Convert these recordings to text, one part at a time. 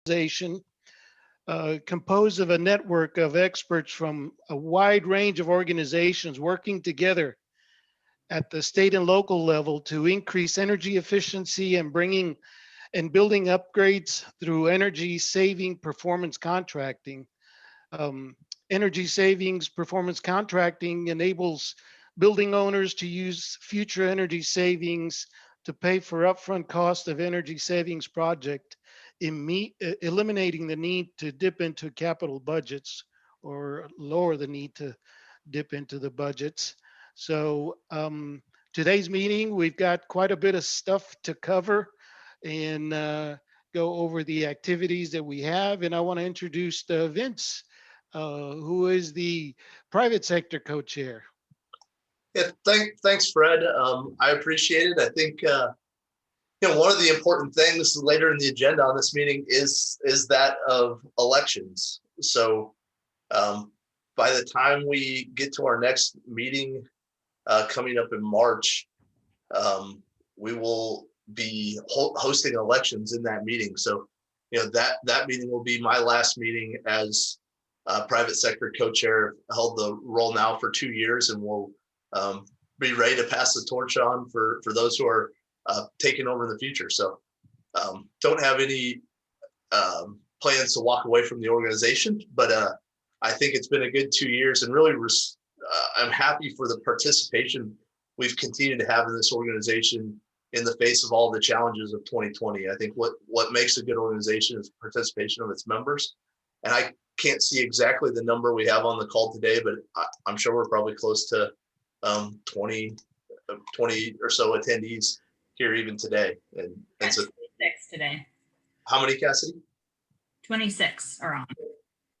organization composed of a network of experts from a wide range of organizations working together at the state and local level to increase energy efficiency and building upgrades through energy saving performance contracting. Um, Energy savings performance contracting enables building owners to use future energy savings to pay for upfront cost of energy savings project, eliminating the need to dip into capital budgets or lower the need to dip into the budgets. So today's meeting, we've got quite a bit of stuff to cover and go over the activities that we have. And I want to introduce Vince, who is the private sector co-chair. Yeah, thanks, Fred. I appreciate it. I think one of the important things later in the agenda on this meeting is that of elections. So by the time we get to our next meeting coming up in March, we will be hosting elections in that meeting. So that meeting will be my last meeting as private sector co-chair. Held the role now for 2 years, and we'll be ready to pass the torch on for those who are taking over in the future. So don't have any plans to walk away from the organization, but I think it's been a good 2 years, and really I'm happy for the participation we've continued to have in this organization in the face of all the challenges of 2020. I think what makes a good organization is participation of its members. And I can't see exactly the number we have on the call today, but I'm sure we're probably close to 20 or so attendees here even today. And so 26 today. How many, Cassidy? 26 are on.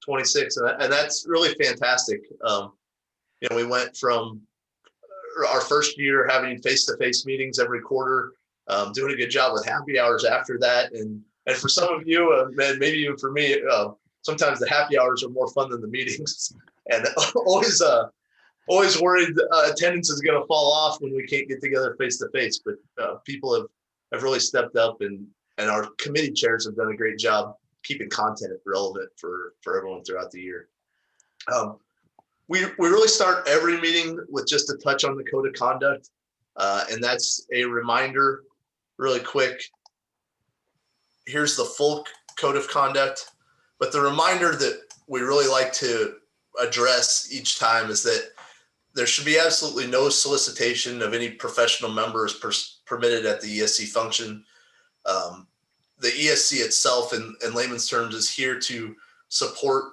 26, and that's really fantastic. We went from our first year having face-to-face meetings every quarter, doing a good job with happy hours after that, and for some of you, maybe even for me, sometimes the happy hours are more fun than the meetings, and always worried attendance is going to fall off when we can't get together face-to-face. But people have really stepped up, and our committee chairs have done a great job keeping content relevant for everyone throughout the year. We really start every meeting with just a touch on the code of conduct, and that's a reminder really quick. Here's the full code of conduct, but the reminder that we really like to address each time is that there should be absolutely no solicitation of any professional members permitted at the ESC function. The ESC itself, in layman's terms, is here to support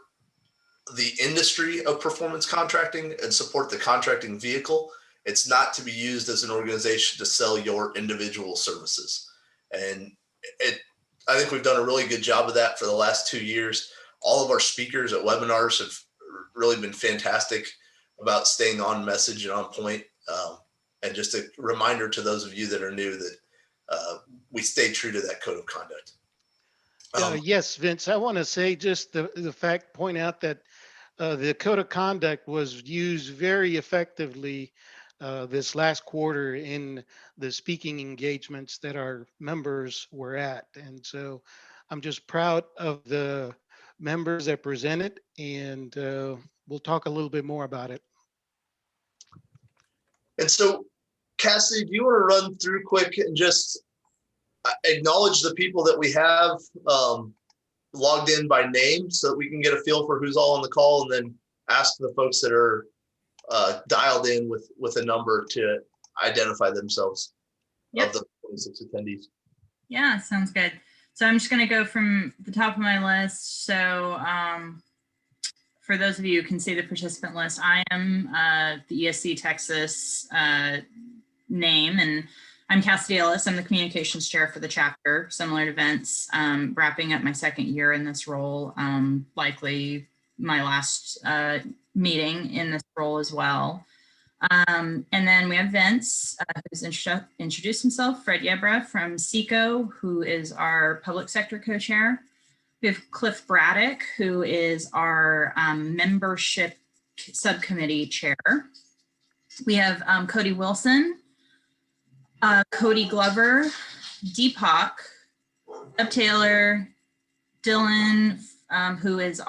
the industry of performance contracting and support the contracting vehicle. It's not to be used as an organization to sell your individual services. And I think we've done a really good job of that for the last 2 years. All of our speakers at webinars have really been fantastic about staying on message and on point. And just a reminder to those of you that are new that we stay true to that code of conduct. Yes, Vince, I want to say just point out that the code of conduct was used very effectively this last quarter in the speaking engagements that our members were at. And so I'm just proud of the members that presented, and we'll talk a little bit more about it. And so, Cassidy, do you want to run through quick and just acknowledge the people that we have logged in by name so that we can get a feel for who's all on the call, and then ask the folks that are dialed in with a number to identify themselves? Yep. Of the 26 attendees. Yeah, sounds good. So I'm just going to go from the top of my list. So for those of you who can see the participant list, I am the ESC Texas name, and I'm Cassidy Ellis. I'm the communications chair for the chapter, similar to Vince, wrapping up my 2nd year in this role, likely my last meeting in this role as well. And then we have Vince, who's introduced himself, Fred Yebra from SECO, who is our public sector co-chair. We have Cliff Braddock, who is our membership subcommittee chair. We have Cody Wilson, Cody Glover, Deepak, Deb Taylor, Dylan, who is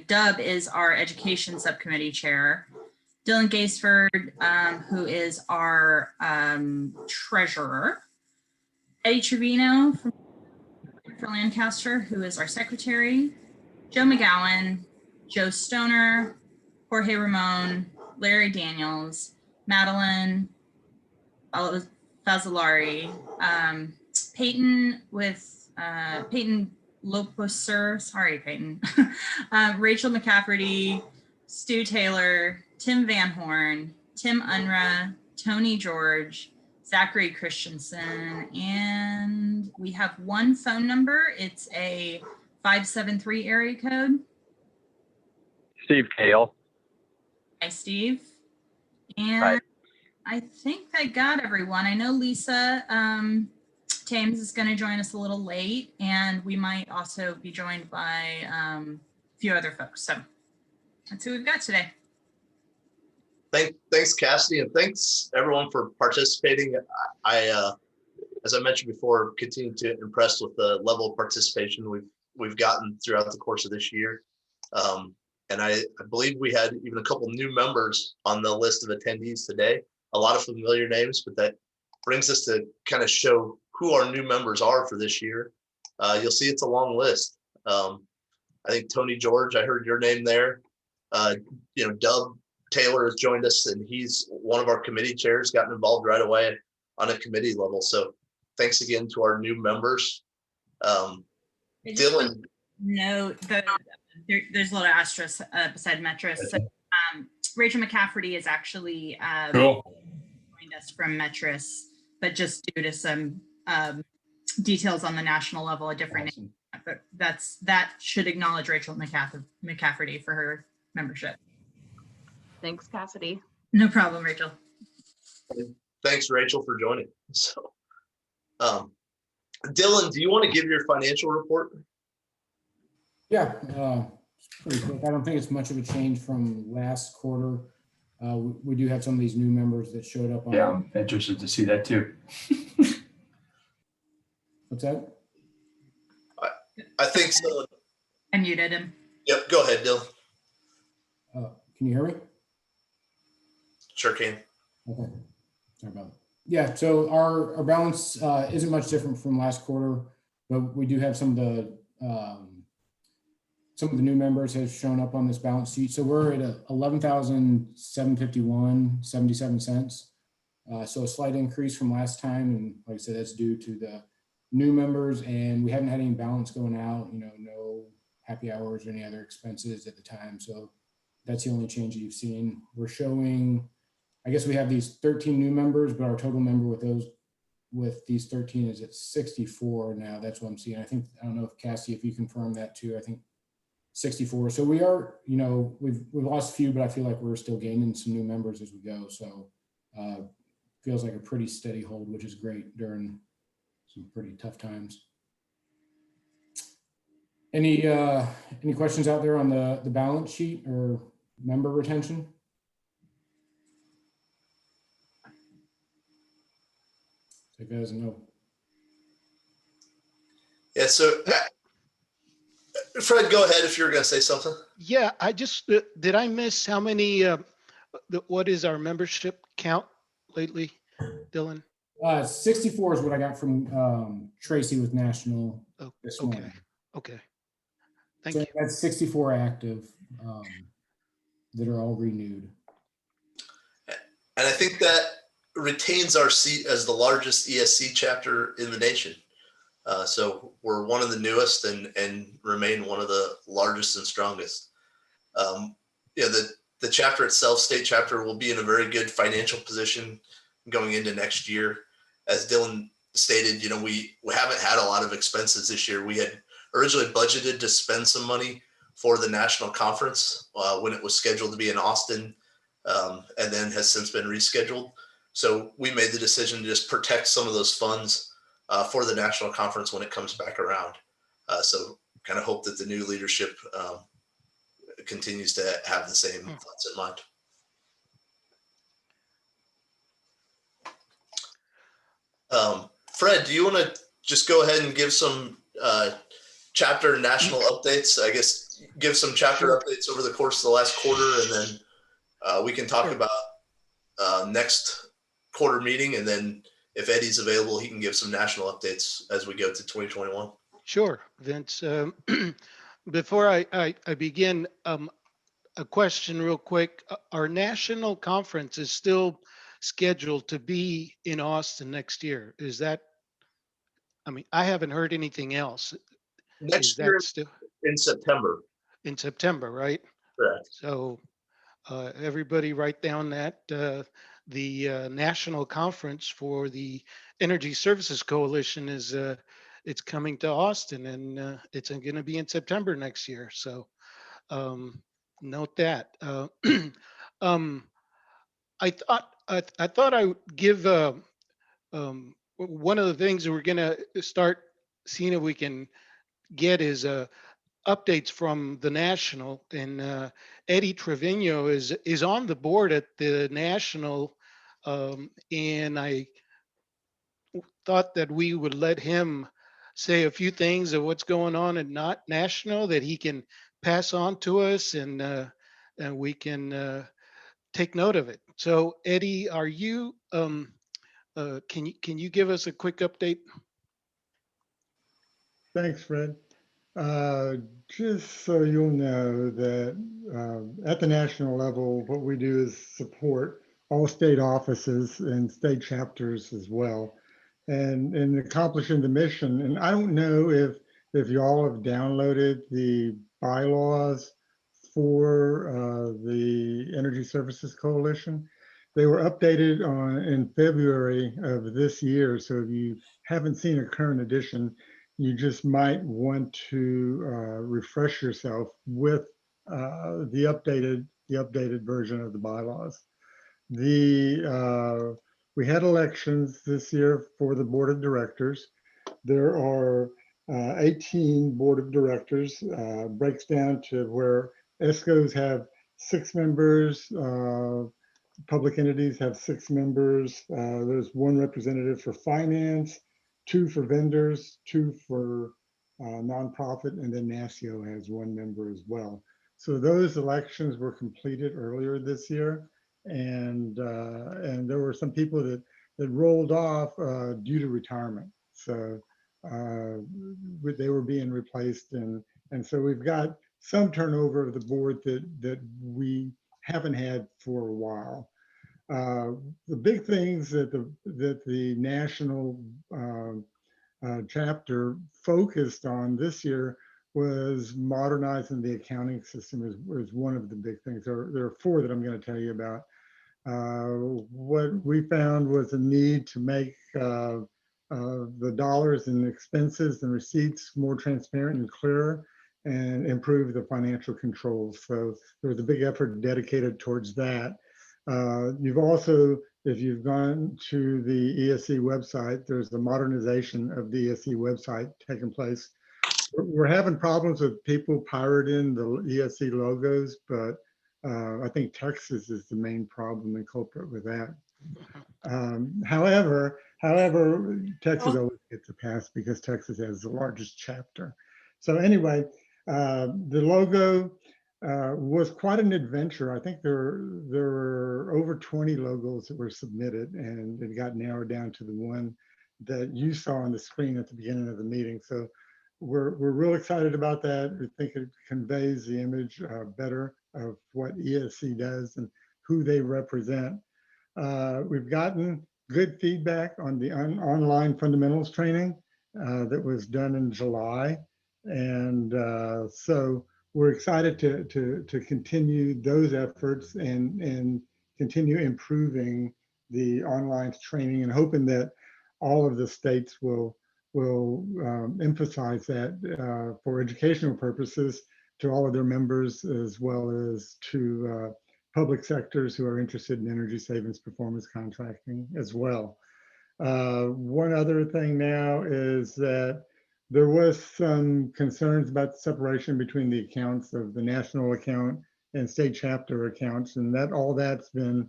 Dub is our education subcommittee chair. Dylan Gaisford, who is our treasurer. Eddy Trevino for Lancaster, who is our secretary. Joe McGowan, Joe Stoner, Jorge Ramon, Larry Daniels, Madeline Fazzolari, Peyton Loposer, sorry, Peyton, Rachel McCafferty, Stu Taylor, Tim Van Horn, Tim Unruh, Tony George, Zachary Christensen, and we have one phone number. It's a 573 area code. Steve Kale. Hi, Steve. And Hi. I think I got everyone. I know Lisa Thames is going to join us a little late, and we might also be joined by a few other folks. So that's who we've got today. Thanks, Cassidy, and thanks everyone for participating. I as I mentioned before, continue to impressed with the level of participation we've gotten throughout the course of this year. And I believe we had even a couple new members on the list of attendees today. A lot of familiar names, but that brings us to kind of show who our new members are for this year. You'll see it's a long list. I think Tony George, I heard your name there. Dub Taylor has joined us, and he's one of our committee chairs, gotten involved right away on a committee level. So thanks again to our new members. Dylan. Note that there's a little asterisk beside Metris. So, Rachel McCafferty is actually Cool. joined us from Metris, but just due to some details on the national level, a different name. But that should acknowledge Rachel McCafferty for her membership. Thanks, Cassidy. No problem, Rachel. Thanks, Rachel, for joining. So, Dylan, do you want to give your financial report? Yeah, it's pretty quick. I don't think it's much of a change from last quarter. We do have some of these new members that showed up on. Yeah, I'm interested to see that too. What's that? I think so. I muted him. Yep, go ahead, Dylan. Can you hear me? Sure can. Okay, sorry about that. Yeah, so our balance isn't much different from last quarter, but we do have some of the new members have shown up on this balance sheet. So we're at $11,751.77. So a slight increase from last time. And like I said, that's due to the new members, and we haven't had any balance going out, no happy hours or any other expenses at the time. So that's the only change that you've seen. We're showing, I guess we have these 13 new members, but our total member with these 13 is at 64 now. That's what I'm seeing. I don't know if Cassie, if you confirm that too, I think 64. So we are, we've lost a few, but I feel like we're still gaining some new members as we go. So feels like a pretty steady hold, which is great during some pretty tough times. Any questions out there on the balance sheet or member retention? Take that as a no. Yeah, so Fred, go ahead if you're going to say something. Yeah, I just, did I miss how many, what is our membership count lately, Dylan? 64 is what I got from Tracy with National this morning. Okay. Thank So you. that's 64 active that are all renewed. And I think that retains our seat as the largest ESC chapter in the nation. So we're one of the newest and remain one of the largest and strongest. The chapter itself, state chapter, will be in a very good financial position going into next year. As Dylan stated, we haven't had a lot of expenses this year. We had originally budgeted to spend some money for the national conference when it was scheduled to be in Austin, and then has since been rescheduled. So we made the decision to just protect some of those funds for the national conference when it comes back around. So kind of hope that the new leadership continues to have the same thoughts in mind. Fred, do you want to just go ahead and give some chapter and national updates. I guess give some chapter updates over the course of the last quarter, and then we can talk about next quarter meeting, and then if Eddie's available, he can give some national updates as we go to 2021. Sure, Vince. Before I begin, a question real quick. Our national conference is still scheduled to be in Austin next year. Is that, I mean, I haven't heard anything else. Is Next year that still in September. in September, right? Correct. So everybody write down that the national conference for the Energy Services Coalition is it's coming to Austin, and it's going to be in September next year. So note that. I thought I would give one of the things that we're going to start seeing if we can get is updates from the national, and Eddy Trevino is on the board at the national, and I thought that we would let him say a few things of what's going on at not national that he can pass on to us, and we can take note of it. So Eddy, are you can you give us a quick update? Thanks, Fred. Just so you'll know that at the national level, what we do is support all state offices and state chapters as well, and in accomplishing the mission. And I don't know if y'all have downloaded the bylaws for the Energy Services Coalition. They were updated in February of this year. So if you haven't seen a current edition, you just might want to refresh yourself with the updated version of the bylaws. We had elections this year for the board of directors. There are 18 board of directors. Breaks down to where ESCOs have 6 members, public entities have 6 members. There's 1 representative for finance, 2 for vendors, 2 for nonprofit, and then NASCIO has 1 member as well. So those elections were completed earlier this year, and there were some people that rolled off due to retirement. So they were being replaced, and so we've got some turnover of the board that we haven't had for a while. The big things that the national chapter focused on this year was modernizing the accounting system was one of the big things. There are 4 that I'm going to tell you about. What we found was a need to make the dollars and expenses and receipts more transparent and clearer, and improve the financial controls. So there was a big effort dedicated towards that. You've also, if you've gone to the ESC website, there's the modernization of the ESC website taking place. We're having problems with people pirating the ESC logos, but I think Texas is the main problem and culprit with that. However, Texas always gets a pass because Texas has the largest chapter. So anyway, the logo was quite an adventure. I think there were over 20 logos that were submitted, and it got narrowed down to the one that you saw on the screen at the beginning of the meeting. So we're real excited about that. We think it conveys the image better of what ESC does and who they represent. We've gotten good feedback on the online fundamentals training that was done in July. And so we're excited to continue those efforts and continue improving the online training, and hoping that all of the states will emphasize that for educational purposes to all of their members, as well as to public sectors who are interested in energy savings performance contracting as well. One other thing now is that there was some concerns about the separation between the accounts of the national account and state chapter accounts, and that all that's been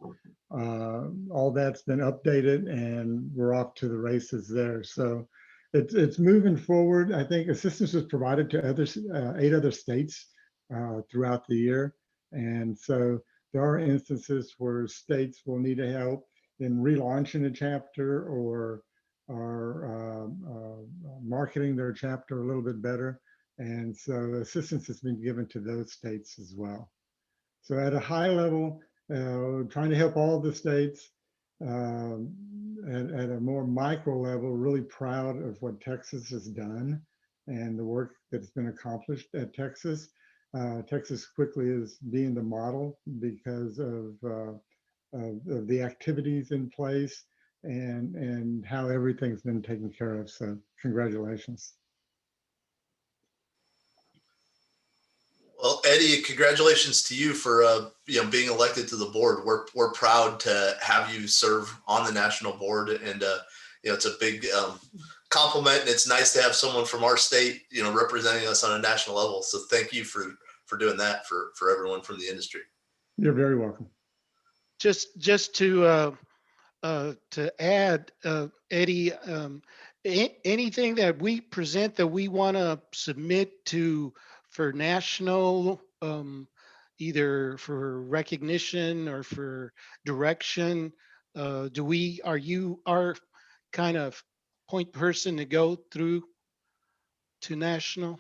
updated, and we're off to the races there. So it's moving forward. I think assistance was provided to others, 8 other states throughout the year. And so there are instances where states will need help in relaunching a chapter or marketing their chapter a little bit better. And so assistance has been given to those states as well. So at a high level, trying to help all the states. At a more micro level, really proud of what Texas has done and the work that's been accomplished at Texas. Texas quickly is being the model because of the activities in place and how everything's been taken care of. So congratulations. Well, Eddie, congratulations to you for being elected to the board. We're proud to have you serve on the national board, and it's a big compliment, and it's nice to have someone from our state representing us on a national level. So thank you for doing that for everyone from the industry. You're very welcome. Just to add, Eddie, anything that we present that we want to submit for national, either for recognition or for direction, are you our kind of point person to go through to national?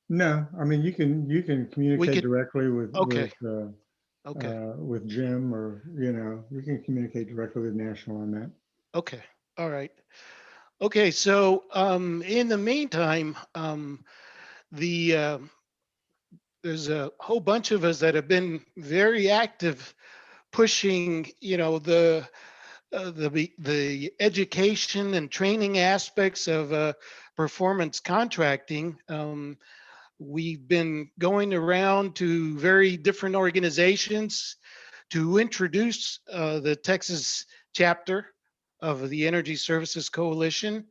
No, I mean, you can communicate directly with Okay. with Jim, or you can communicate directly with national on that. Okay. All right. Okay. So in the meantime, there's a whole bunch of us that have been very active pushing, the education and training aspects of performance contracting. We've been going around to very different organizations to introduce the Texas chapter of the Energy Services Coalition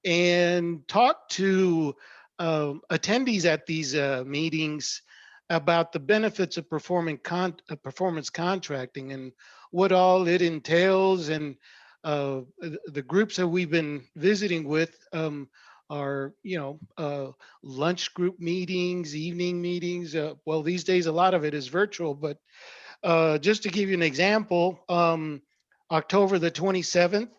and talk to attendees at these meetings about the benefits of performance contracting and what all it entails. And the groups that we've been visiting with are, lunch group meetings, evening meetings. Well, these days, a lot of it is virtual, but just to give you an example, October the 27th,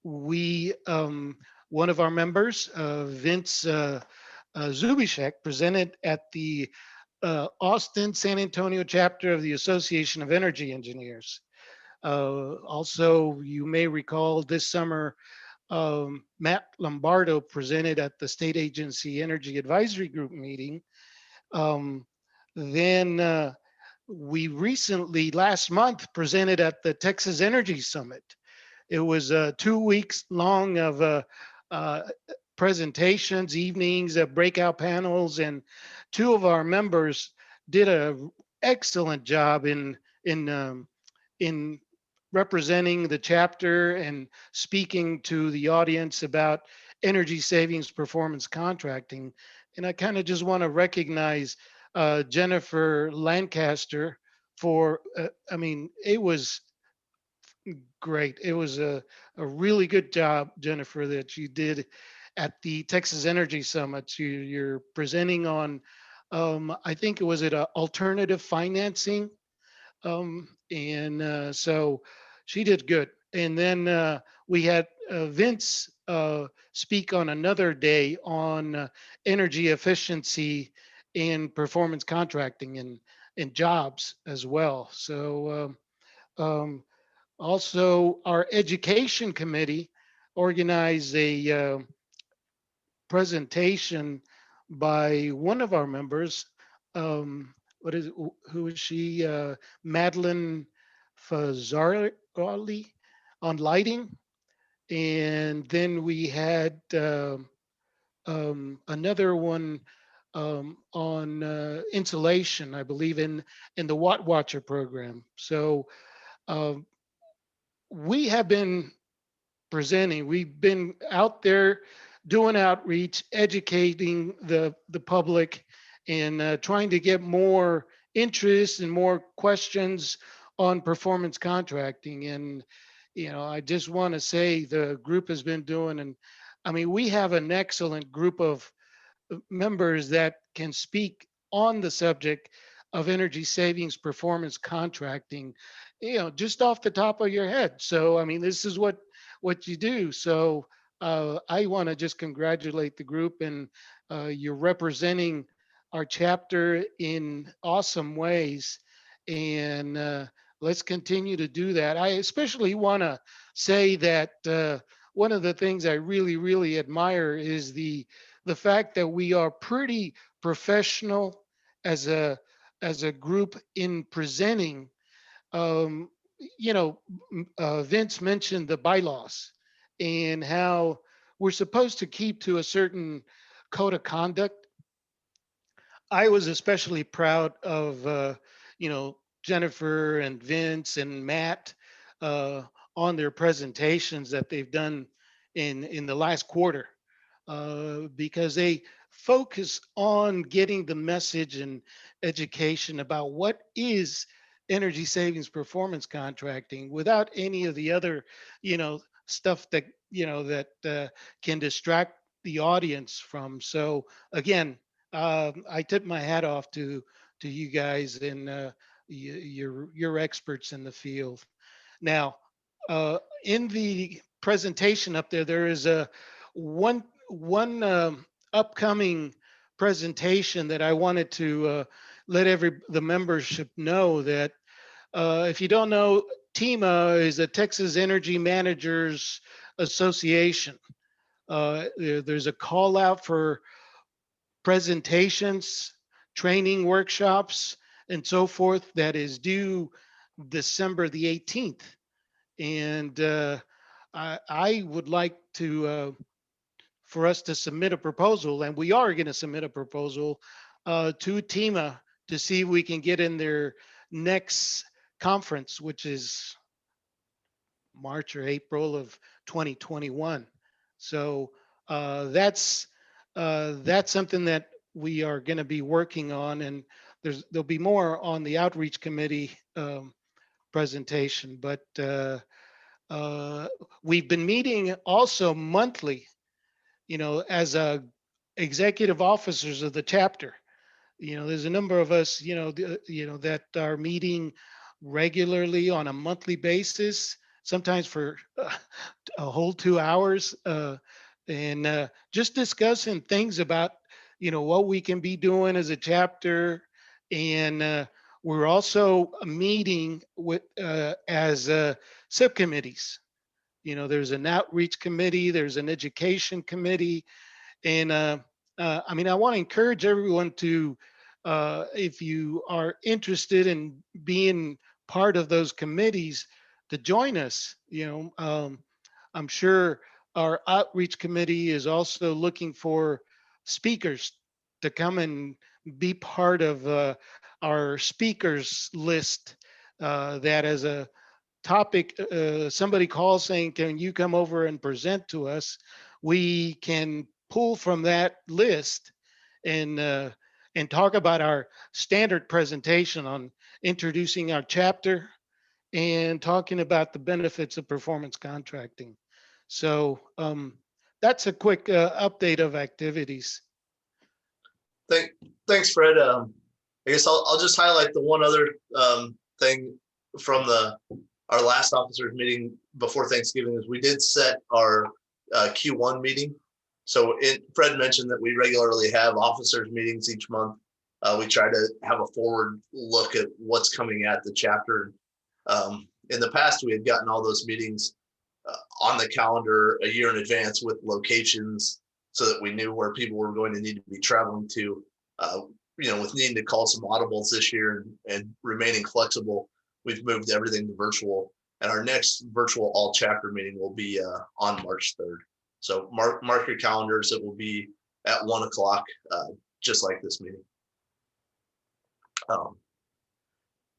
we, one of our members, Vince Zubishek, presented at the Austin San Antonio chapter of the Association of Energy Engineers. Also, you may recall this summer, Matt Lombardo presented at the State Agency Energy Advisory Group meeting. Then we recently, last month, presented at the Texas Energy Summit. It was 2 weeks long of presentations, evenings, breakout panels, and 2 of our members did an excellent job in representing the chapter and speaking to the audience about energy savings performance contracting. And I kind of just want to recognize Jennifer Lancaster for, it was great. It was a really good job, Jennifer, that you did at the Texas Energy Summit. You're presenting on, I think it was alternative financing. So she did good. And then we had Vince speak on another day on energy efficiency in performance contracting and jobs as well. So also our education committee organized a presentation by one of our members. Who is she? Madeline Fazzaroli on lighting. And then we had another one on insulation, I believe, in the Watt Watcher program. So we have been presenting. We've been out there doing outreach, educating the public, and trying to get more interest and more questions on performance contracting. And I just want to say the group has been doing I mean, we have an excellent group of members that can speak on the subject of energy savings performance contracting, just off the top of your head. So, I mean, this is what you do. So, I want to just congratulate the group, and you're representing our chapter in awesome ways. And let's continue to do that. I especially want to say that one of the things I really, really admire is the fact that we are pretty professional as a group in presenting. Um, Vince mentioned the bylaws and how we're supposed to keep to a certain code of conduct. I was especially proud of, Jennifer and Vince and Matt on their presentations that they've done in the last quarter, because they focus on getting the message and education about what is energy savings performance contracting without any of the other, stuff that, can distract the audience from. So again, I tip my hat off to you guys, and you're experts in the field. Now, in the presentation up there, there is a one upcoming presentation that I wanted to let the membership know that if you don't know, TEMA is a Texas Energy Managers Association. There's a call out for presentations, training workshops, and so forth that is due December the 18th. And I would like to, for us to submit a proposal, and we are going to submit a proposal to TEMA to see if we can get in their next conference, which is March or April of 2021. So that's something that we are going to be working on, and there'll be more on the outreach committee presentation. But we've been meeting also monthly, as executive officers of the chapter. There's a number of us, that are meeting regularly on a monthly basis, sometimes for a whole 2 hours, and just discussing things about, what we can be doing as a chapter. And we're also meeting with as subcommittees. There's an outreach committee, there's an education committee, and I mean, I want to encourage everyone to, if you are interested in being part of those committees, to join us. I'm sure our outreach committee is also looking for speakers to come and be part of our speakers list, that as a topic, somebody calls saying, can you come over and present to us? We can pull from that list and talk about our standard presentation on introducing our chapter and talking about the benefits of performance contracting. So that's a quick update of activities. Thanks, Fred. I guess I'll just highlight the one other thing from our last officers meeting before Thanksgiving is we did set our Q1 meeting. So Fred mentioned that we regularly have officers meetings each month. We try to have a forward look at what's coming at the chapter. In the past, we had gotten all those meetings on the calendar a year in advance with locations so that we knew where people were going to need to be traveling to. With needing to call some audibles this year and remaining flexible, we've moved everything to virtual. And our next virtual all chapter meeting will be on March 3rd. So mark your calendars. It will be at 1 o'clock, just like this meeting.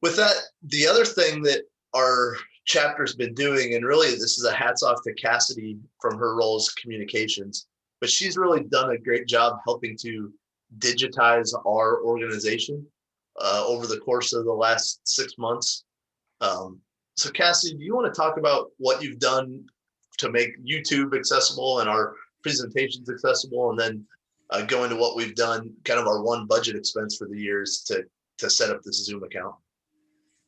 With that, the other thing that our chapter's been doing, and really this is a hats off to Cassidy from her role as communications, but she's really done a great job helping to digitize our organization over the course of the last 6 months. So Cassidy, do you want to talk about what you've done to make YouTube accessible and our presentations accessible, and then go into what we've done, kind of our one budget expense for the year is to set up this Zoom account.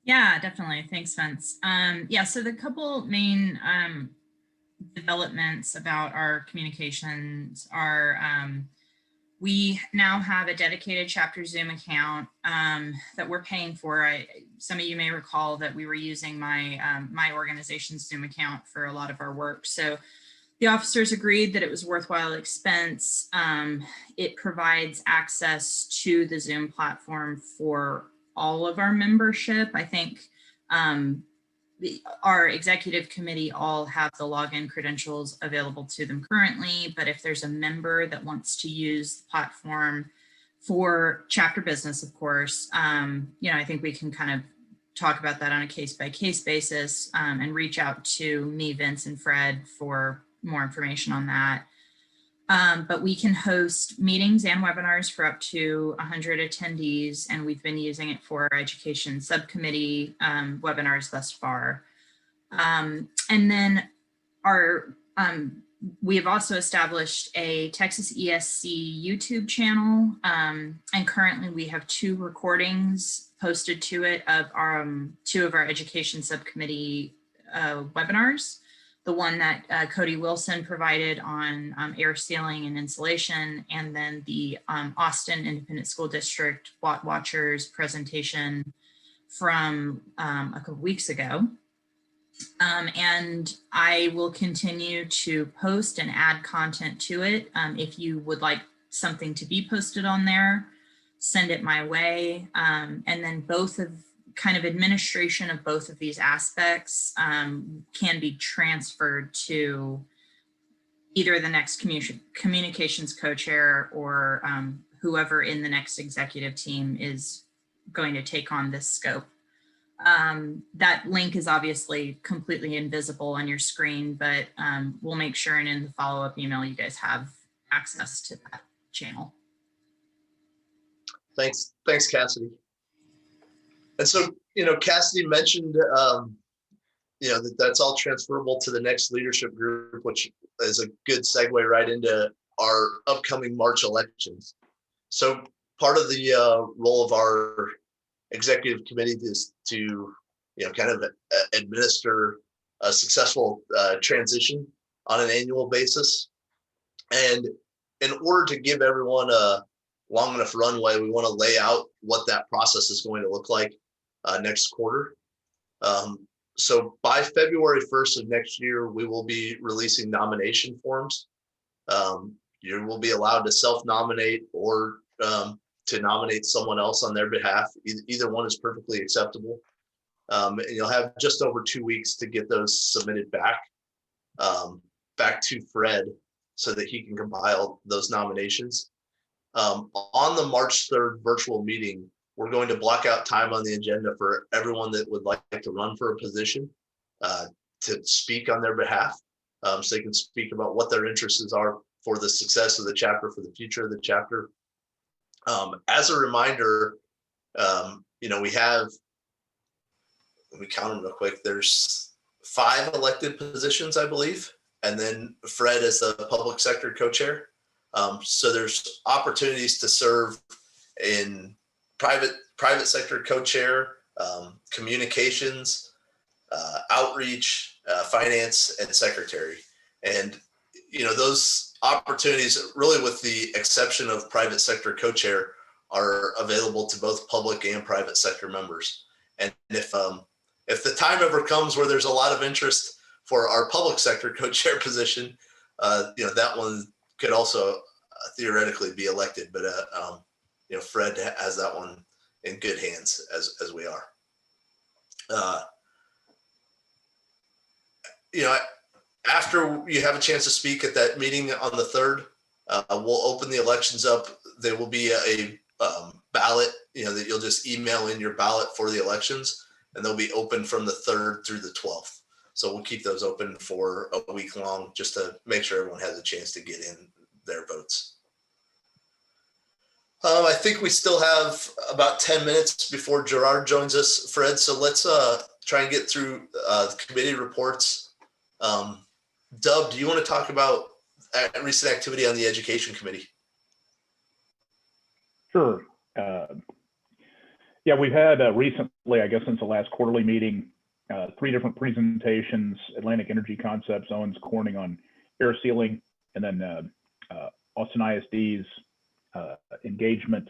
Yeah, definitely. Thanks, Vince. Yeah, so the couple main developments about our communications are we now have a dedicated chapter Zoom account that we're paying for. Some of you may recall that we were using my organization's Zoom account for a lot of our work. So the officers agreed that it was worthwhile expense. It provides access to the Zoom platform for all of our membership. I think our executive committee all have the login credentials available to them currently, but if there's a member that wants to use the platform for chapter business, of course, I think we can kind of talk about that on a case-by-case basis and reach out to me, Vince, and Fred for more information on that. But we can host meetings and webinars for up to 100 attendees, and we've been using it for our education subcommittee webinars thus far. And then we have also established a Texas ESC YouTube channel, and currently we have 2 recordings posted to it of our 2 of our education subcommittee webinars. The one that Cody Wilson provided on air sealing and insulation, and then the Austin Independent School District Watt Watchers presentation from a couple weeks ago. And I will continue to post and add content to it. If you would like something to be posted on there, send it my way. And then both of kind of administration of both of these aspects can be transferred to either the next communications co-chair or whoever in the next executive team is going to take on this scope. That link is obviously completely invisible on your screen, but we'll make sure and in the follow-up email you guys have access to that channel. Thanks, Cassidy. And so, Cassidy mentioned, that's all transferable to the next leadership group, which is a good segue right into our upcoming March elections. So part of the role of our executive committee is to, kind of administer a successful transition on an annual basis. And in order to give everyone a long enough runway, we want to lay out what that process is going to look like next quarter. So by February 1st of next year, we will be releasing nomination forms. You will be allowed to self-nominate or to nominate someone else on their behalf. Either one is perfectly acceptable. And you'll have just over 2 weeks to get those submitted back to Fred so that he can compile those nominations. On the March 3rd virtual meeting, we're going to block out time on the agenda for everyone that would like to run for a position to speak on their behalf. So they can speak about what their interests are for the success of the chapter, for the future of the chapter. As a reminder, we count them real quick. There's 5 elected positions, I believe, and then Fred is the public sector co-chair. So there's opportunities to serve in private sector co-chair, communications, outreach, finance, and secretary. And those opportunities, really with the exception of private sector co-chair, are available to both public and private sector members. And if the time ever comes where there's a lot of interest for our public sector co-chair position, that one could also theoretically be elected, but Fred has that one in good hands as we are. After you have a chance to speak at that meeting on the 3rd, we'll open the elections up. There will be a ballot, that you'll just email in your ballot for the elections, and they'll be open from the 3rd through the 12th. So we'll keep those open for a week long just to make sure everyone has a chance to get in their votes. I think we still have about 10 minutes before Gerard joins us, Fred. So let's try and get through the committee reports. Dub, do you want to talk about recent activity on the education committee? Sure. Yeah, we've had recently, I guess since the last quarterly meeting, 3 different presentations: Atlantic Energy Concepts, Owens Corning on air sealing, and then Austin ISD's engagement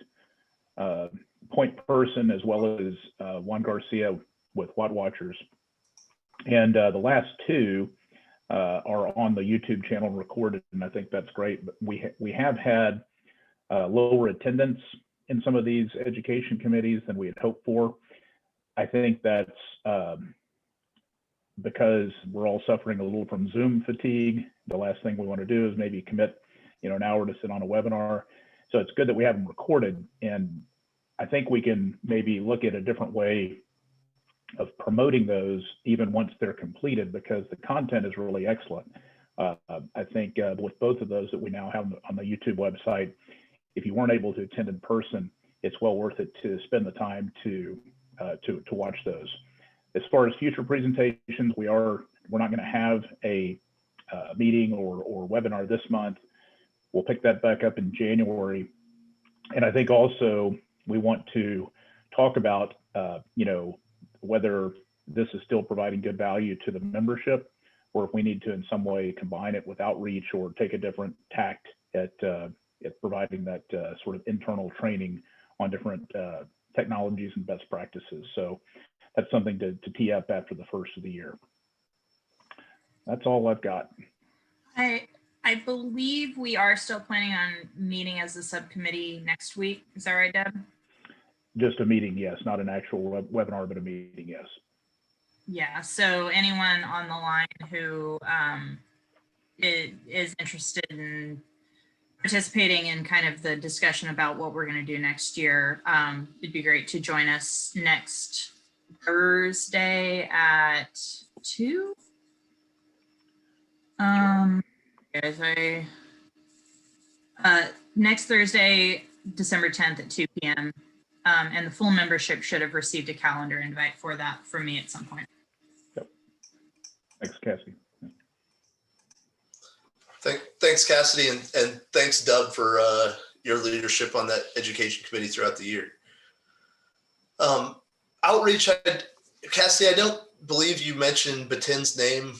point person, as well as Juan Garcia with Watt Watchers. And the last 2 are on the YouTube channel recorded, and I think that's great. But we have had lower attendance in some of these education committees than we had hoped for. I think that's because we're all suffering a little from Zoom fatigue. The last thing we want to do is maybe commit, an hour to sit on a webinar. So it's good that we have them recorded, and I think we can maybe look at a different way of promoting those even once they're completed, because the content is really excellent. I think with both of those that we now have on the YouTube website, if you weren't able to attend in person, it's well worth it to spend the time to watch those. As far as future presentations, we're not going to have a meeting or webinar this month. We'll pick that back up in January. And I think also we want to talk about, whether this is still providing good value to the membership, or if we need to in some way combine it with outreach or take a different tact at providing that sort of internal training on different technologies and best practices. So that's something to tee up after the first of the year. That's all I've got. I believe we are still planning on meeting as a subcommittee next week. Is that right, Deb? Just a meeting, yes. Not an actual webinar, but a meeting, yes. Yeah, so anyone on the line who is interested in participating in kind of the discussion about what we're going to do next year, it'd be great to join us next Thursday at 2. Next Thursday, December 10th at 2 p.m. And the full membership should have received a calendar invite for that from me at some point. Yep. Thanks, Cassidy. Thanks, Cassidy, and thanks, Doug, for your leadership on that education committee throughout the year. Outreach, Cassidy, I don't believe you mentioned Batin's name.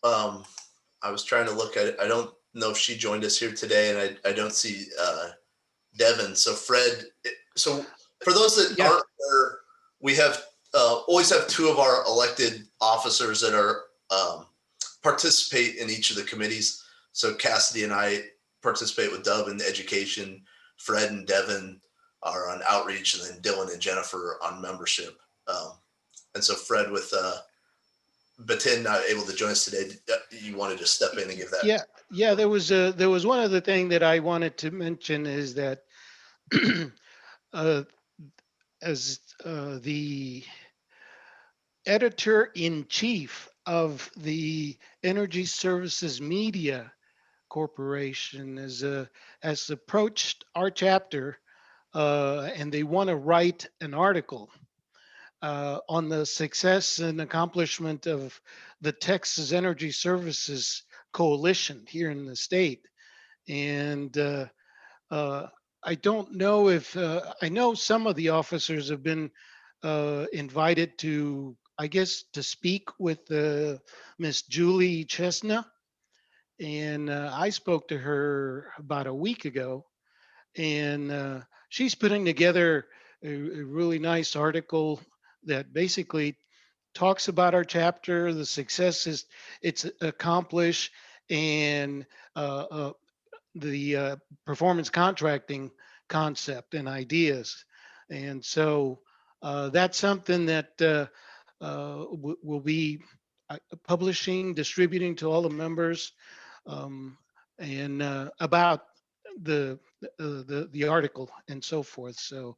I was trying to look at it. I don't know if she joined us here today, and I don't see Devin. So Fred, so for those that aren't aware, we have always have 2 of our elected officers that are participate in each of the committees. So Cassidy and I participate with Dove in education. Fred and Devin are on outreach, and then Dylan and Jennifer on membership. And so Fred, with Batin not able to join us today, you wanted to step in and give that. Yeah. There was one other thing that I wanted to mention is that as the editor-in-chief of the Energy Services Media Corporation has approached our chapter, and they want to write an article on the success and accomplishment of the Texas Energy Services Coalition here in the state. And I don't know if, I know some of the officers have been invited to, I guess, to speak with Miss Julie Chestnut. And I spoke to her about a week ago, and she's putting together a really nice article that basically talks about our chapter, the successes it's accomplished, and the performance contracting concept and ideas. And so that's something that we'll be publishing, distributing to all the members, and about the article and so forth. So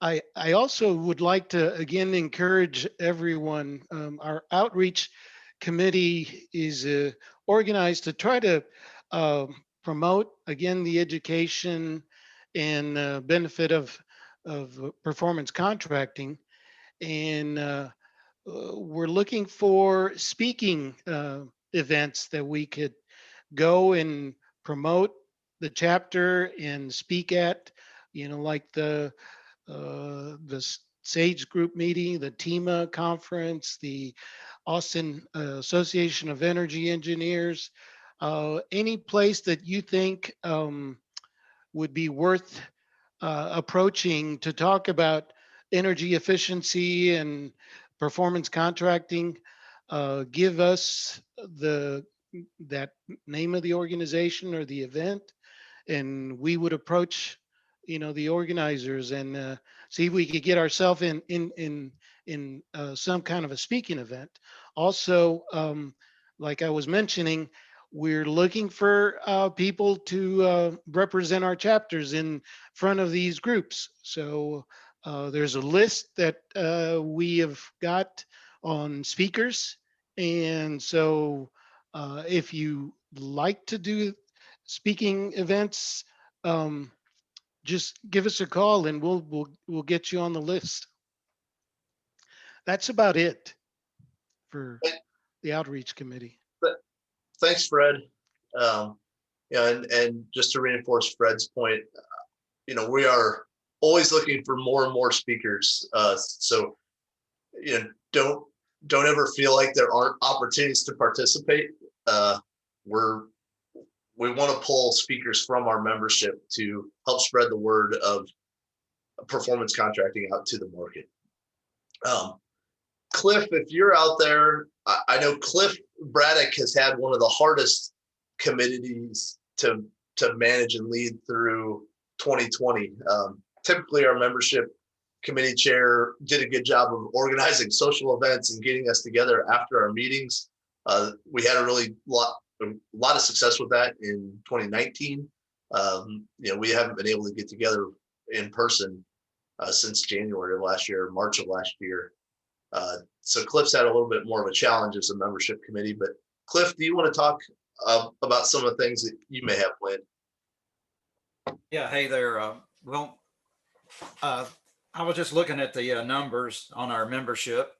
I also would like to again encourage everyone. Our outreach committee is organized to try to promote again the education and benefit of performance contracting, and we're looking for speaking events that we could go and promote the chapter and speak at, like the SAGE group meeting, the TEMA conference, the Austin Association of Energy Engineers, any place that you think would be worth approaching to talk about energy efficiency and performance contracting, give us that name of the organization or the event, and we would approach the organizers and see if we could get ourselves in some kind of a speaking event. Also, like I was mentioning, we're looking for people to represent our chapters in front of these groups. So there's a list that we have got on speakers. And so if you like to do speaking events, just give us a call and we'll get you on the list. That's about it for the outreach committee. Thanks, Fred. And just to reinforce Fred's point, we are always looking for more and more speakers. So, don't ever feel like there aren't opportunities to participate. We want to pull speakers from our membership to help spread the word of performance contracting out to the market. Cliff, if you're out there, I know Cliff Braddock has had one of the hardest committees to manage and lead through 2020. Typically, our membership committee chair did a good job of organizing social events and getting us together after our meetings. We had a lot of success with that in 2019. We haven't been able to get together in person since January of last year, March of last year. So Cliff's had a little bit more of a challenge as a membership committee, but Cliff, do you want to talk about some of the things that you may have planned? Yeah, hey there. I was just looking at the numbers on our membership,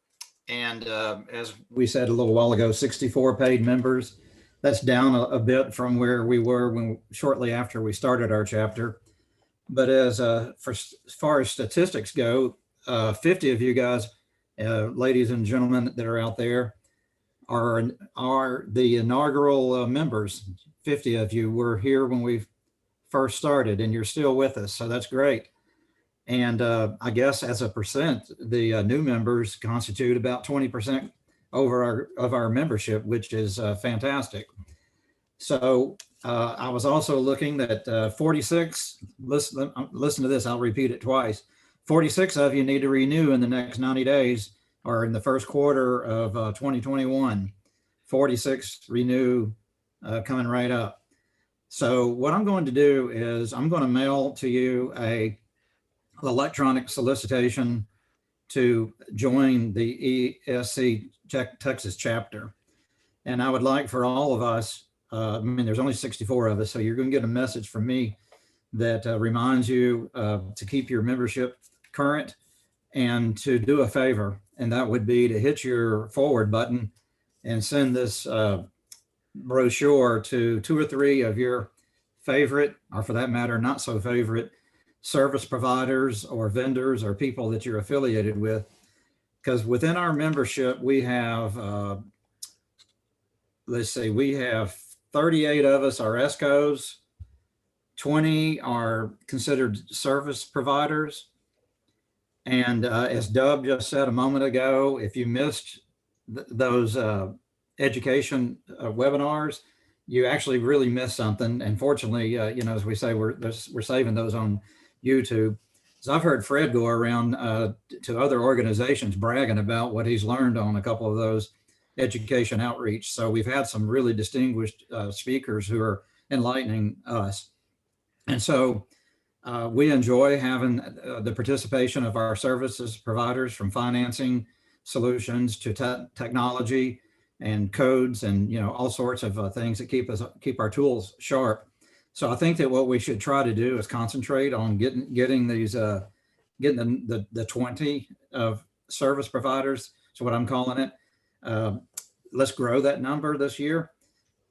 and as we said a little while ago, 64 paid members. That's down a bit from where we were shortly after we started our chapter. But as far as statistics go, 50 of you guys, ladies and gentlemen that are out there, are the inaugural members. 50 of you were here when we first started, and you're still with us, so that's great. And I guess as a percent, the new members constitute about 20% of our membership, which is fantastic. So I was also looking at 46, listen to this, I'll repeat it twice. 46 of you need to renew in the next 90 days or in the first quarter of 2021. 46 renew coming right up. So what I'm going to do is I'm going to mail to you an electronic solicitation to join the ESC Texas chapter. And I would like for all of us, there's only 64 of us, so you're going to get a message from me that reminds you to keep your membership current and to do a favor. And that would be to hit your forward button and send this brochure to 2 or 3 of your favorite, or for that matter, not so favorite, service providers or vendors or people that you're affiliated with. Because within our membership, we have, we have 38 of us are ESCOs, 20 are considered service providers. And as Dub just said a moment ago, if you missed those education webinars, you actually really missed something. And fortunately, as we say, we're saving those on YouTube. So I've heard Fred go around to other organizations bragging about what he's learned on a couple of those education outreach. So we've had some really distinguished speakers who are enlightening us. And so we enjoy having the participation of our services providers, from financing solutions to technology and codes and all sorts of things that keep our tools sharp. So I think that what we should try to do is concentrate on getting these getting the 20 of service providers. So what I'm calling it, let's grow that number this year.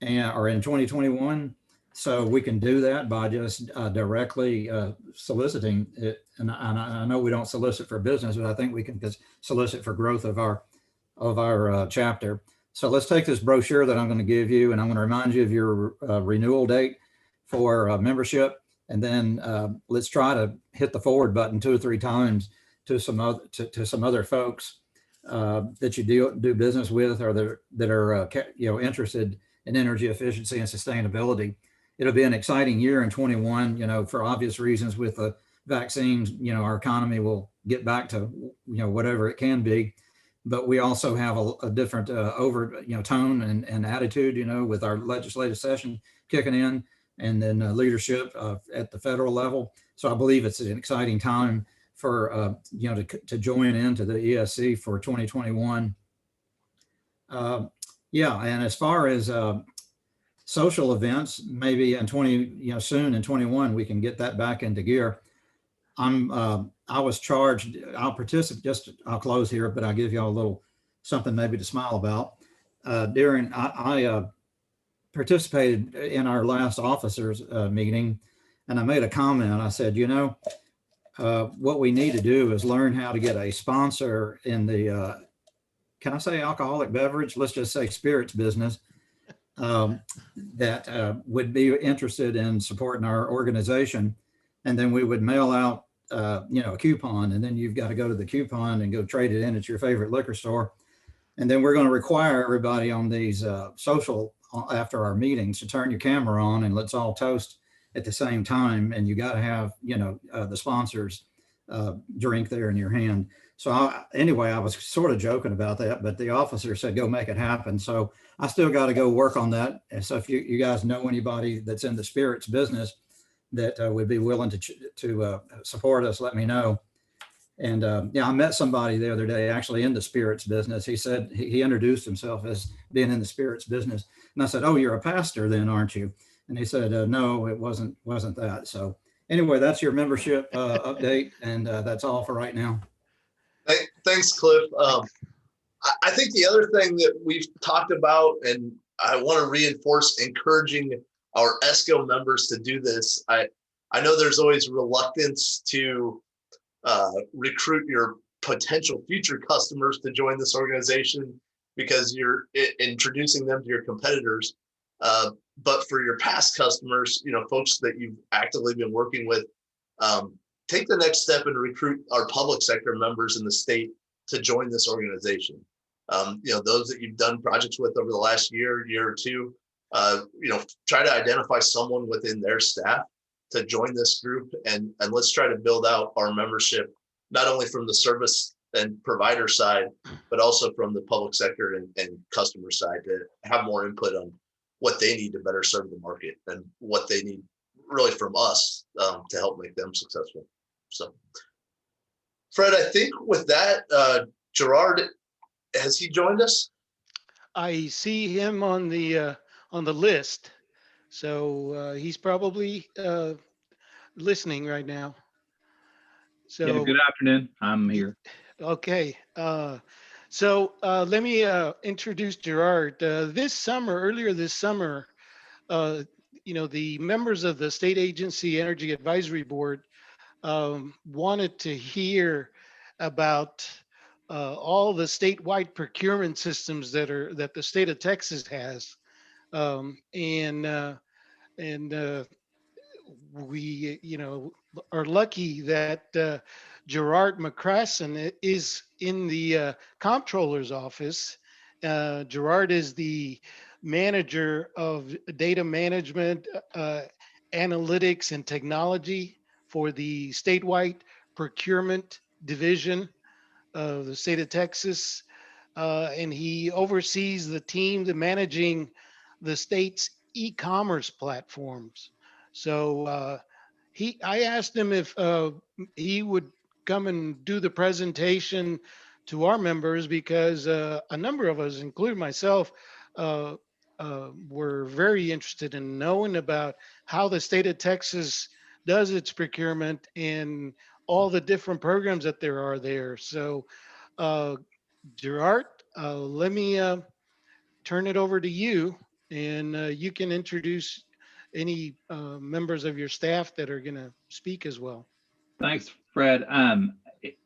and or in 2021. So we can do that by just directly soliciting it. And I know we don't solicit for business, but I think we can just solicit for growth of our chapter. So let's take this brochure that I'm going to give you, and I'm going to remind you of your renewal date for membership. And then let's try to hit the forward button 2 or 3 times to some other folks that you do business with, or that are interested in energy efficiency and sustainability. It'll be an exciting year in 21, for obvious reasons with the vaccines. Our economy will get back to whatever it can be, but we also have a different tone and attitude, with our legislative session kicking in, and then leadership at the federal level. So I believe it's an exciting time for to join into the ESC for 2021. And as far as social events, maybe in soon in 21 we can get that back into gear. I was charged. I'll participate. I'll close here, but I'll give you all a little something maybe to smile about. I participated in our last officers meeting, and I made a comment. I said, what we need to do is learn how to get a sponsor in the, can I say alcoholic beverage? Let's just say spirits business, that would be interested in supporting our organization. And then we would mail out, a coupon, and then you've got to go to the coupon and go trade it in at your favorite liquor store. And then we're going to require everybody on these social after our meetings to turn your camera on, and let's all toast at the same time. And you got to have, the sponsors drink there in your hand. So I was sort of joking about that, but the officer said, go make it happen. So I still got to go work on that. And so if you guys know anybody that's in the spirits business that would be willing to support us, let me know. And I met somebody the other day actually in the spirits business. He said, he introduced himself as being in the spirits business. And I said, oh, you're a pastor then, aren't you? And he said, no, it wasn't that. So anyway, that's your membership update. And that's all for right now. Thanks, Cliff. I think the other thing that we've talked about, and I want to reinforce encouraging our ESCO members to do this. I know there's always reluctance to recruit your potential future customers to join this organization because you're introducing them to your competitors. But for your past customers, folks that you've actively been working with, take the next step and recruit our public sector members in the state to join this organization. Those that you've done projects with over the last year or two, try to identify someone within their staff to join this group, and let's try to build out our membership, not only from the service and provider side, but also from the public sector and customer side, to have more input on what they need to better serve the market and what they need really from us to help make them successful. So, Fred, I think with that, Gerard, has he joined us? I see him on the list, so he's probably listening right now. So yeah, good afternoon. I'm here. Okay. So let me introduce Gerard. Earlier this summer, the members of the State Agency Energy Advisory Board wanted to hear about all the statewide procurement systems that the state of Texas has, and we are lucky that Gerard MacCrossan is in the comptroller's office. Gerard is the manager of data management, analytics, and technology for the statewide procurement division of the state of Texas. And he oversees the team managing the state's e-commerce platforms. So I asked him if he would come and do the presentation to our members, because a number of us, including myself, were very interested in knowing about how the state of Texas does its procurement and all the different programs that there are there. So Gerard, let me turn it over to you and you can introduce any members of your staff that are going to speak as well. Thanks, Fred. I'm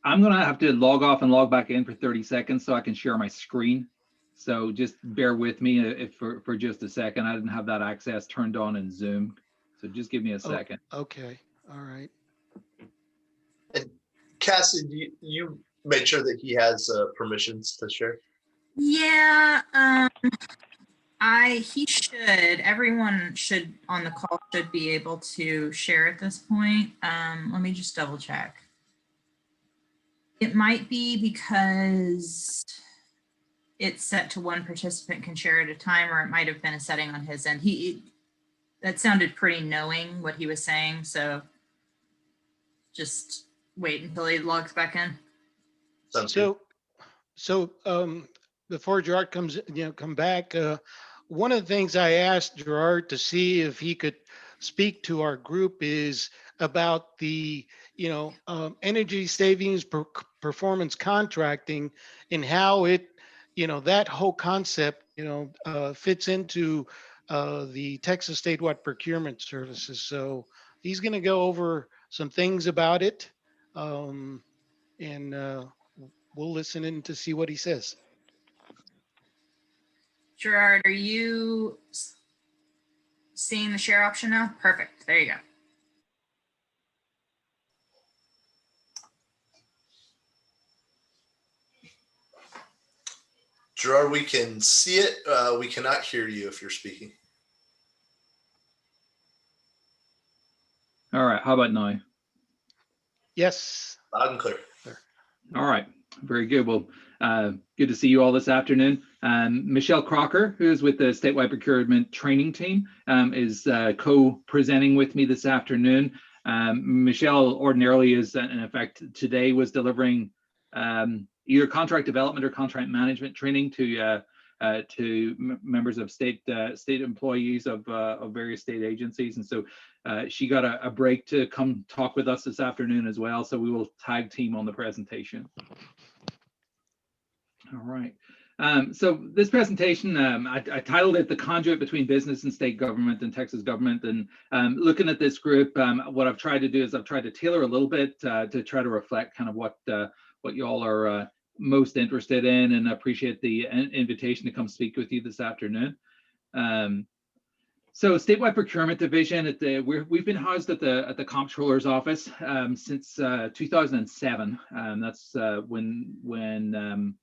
going to have to log off and log back in for 30 seconds so I can share my screen. So just bear with me if for just a second. I didn't have that access turned on in Zoom. So just give me a second. Okay. All right. And Cassidy, you made sure that he has permissions to share? Yeah, he should. Everyone should on the call should be able to share at this point. Let me just double check. It might be because it's set to one participant can share at a time, or it might have been a setting on his end. That sounded pretty knowing what he was saying, so just wait until he logs back in. So before Gerard come back, one of the things I asked Gerard to see if he could speak to our group is about the energy savings performance contracting and how it that whole concept fits into the Texas Statewide Procurement Services. So he's going to go over some things about it, and we'll listen in to see what he says. Gerard, are you seeing the share option now? Perfect. There you go. Gerard, we can see it. We cannot hear you if you're speaking. All right. How about now? Yes. Loud and clear. All right. Very good. Well, good to see you all this afternoon. Michelle Crocker, who is with the Statewide Procurement Training Team, is co-presenting with me this afternoon. Michelle ordinarily is, in effect, today was delivering either contract development or contract management training to members of state employees of various state agencies, and so she got a break to come talk with us this afternoon as well. So we will tag team on the presentation. All right. So this presentation, I titled it "The Conduit Between Business and State Government and Texas Government." And looking at this group, what I've tried to do is I've tried to tailor a little bit to try to reflect kind of what y'all are most interested in, and appreciate the invitation to come speak with you this afternoon. So Statewide Procurement Division, we've been housed at the Comptroller's office since 2007. That's when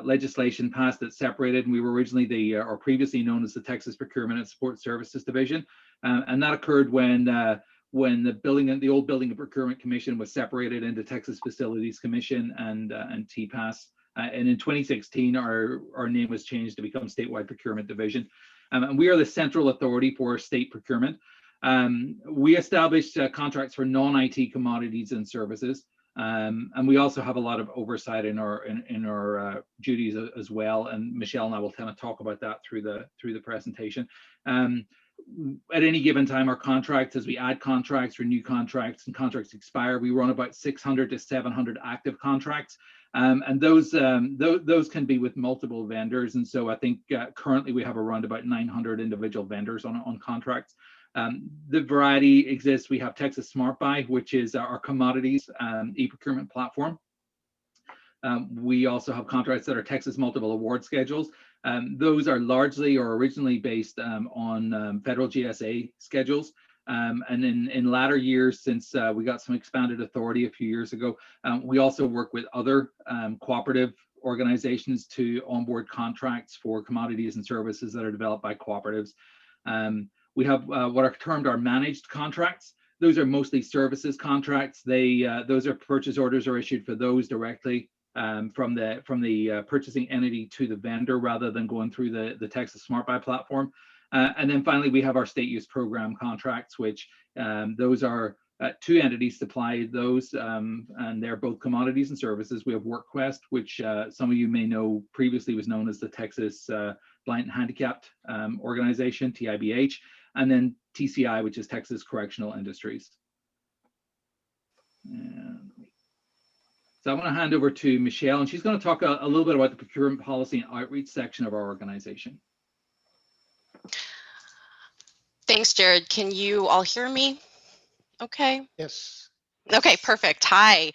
legislation passed that separated, and we were originally or previously known as the Texas Procurement and Support Services Division, and that occurred when the old Building and Procurement Commission was separated into Texas Facilities Commission and TPAS. And in 2016, our name was changed to become Statewide Procurement Division. And we are the central authority for state procurement. We established contracts for non-IT commodities and services. And we also have a lot of oversight in our duties as well. And Michelle and I will kind of talk about that through the presentation. At any given time, our contracts, as we add contracts, renew contracts, and contracts expire, we run about 600 to 700 active contracts. And those can be with multiple vendors. And so I think currently we have around about 900 individual vendors on contracts. The variety exists. We have Texas Smart Buy, which is our commodities e-procurement platform. We also have contracts that are Texas Multiple Award Schedules. Those are largely or originally based on federal GSA schedules. And in latter years, since we got some expanded authority a few years ago, we also work with other cooperative organizations to onboard contracts for commodities and services that are developed by cooperatives. We have what are termed our managed contracts. Those are mostly services contracts. Those are purchase orders are issued for those directly from the purchasing entity to the vendor rather than going through the Texas Smart Buy platform. And then finally, we have our state use program contracts, which those are two entities supply those, and they're both commodities and services. We have WorkQuest, which some of you may know previously was known as the Texas Blind and Handicapped Organization, TIBH, and then TCI, which is Texas Correctional Industries. So I'm going to hand over to Michelle, and she's going to talk a little bit about the procurement policy and outreach section of our organization. Thanks, Jared. Can you all hear me? Okay. Yes. Okay, perfect. Hi.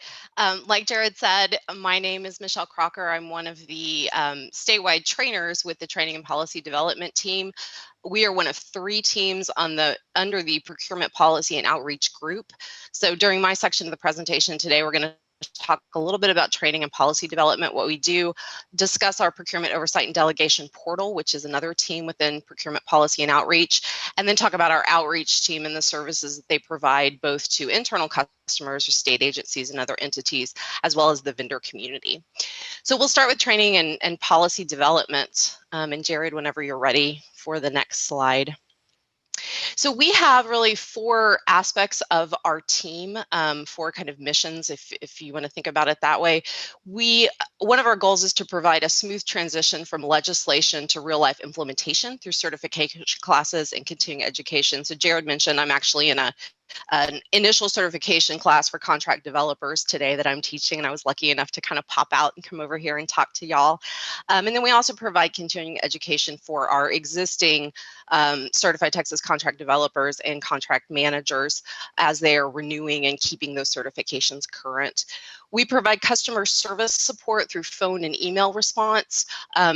Like Jared said, my name is Michelle Crocker. I'm one of the statewide trainers with the Training and Policy Development team. We are one of 3 teams under the Procurement Policy and Outreach group. So during my section of the presentation today, we're going to talk a little bit about training and policy development, what we do, discuss our procurement oversight and delegation portal, which is another team within procurement policy and outreach, and then talk about our outreach team and the services that they provide both to internal customers or state agencies and other entities, as well as the vendor community. So we'll start with training and policy development. And Jared, whenever you're ready for the next slide. So we have really 4 aspects of our team, 4 kind of missions, if you want to think about it that way. One of our goals is to provide a smooth transition from legislation to real life implementation through certification classes and continuing education. So Jared mentioned I'm actually in an initial certification class for contract developers today that I'm teaching, and I was lucky enough to kind of pop out and come over here and talk to y'all. And then we also provide continuing education for our existing certified Texas contract developers and contract managers as they are renewing and keeping those certifications current. We provide customer service support through phone and email response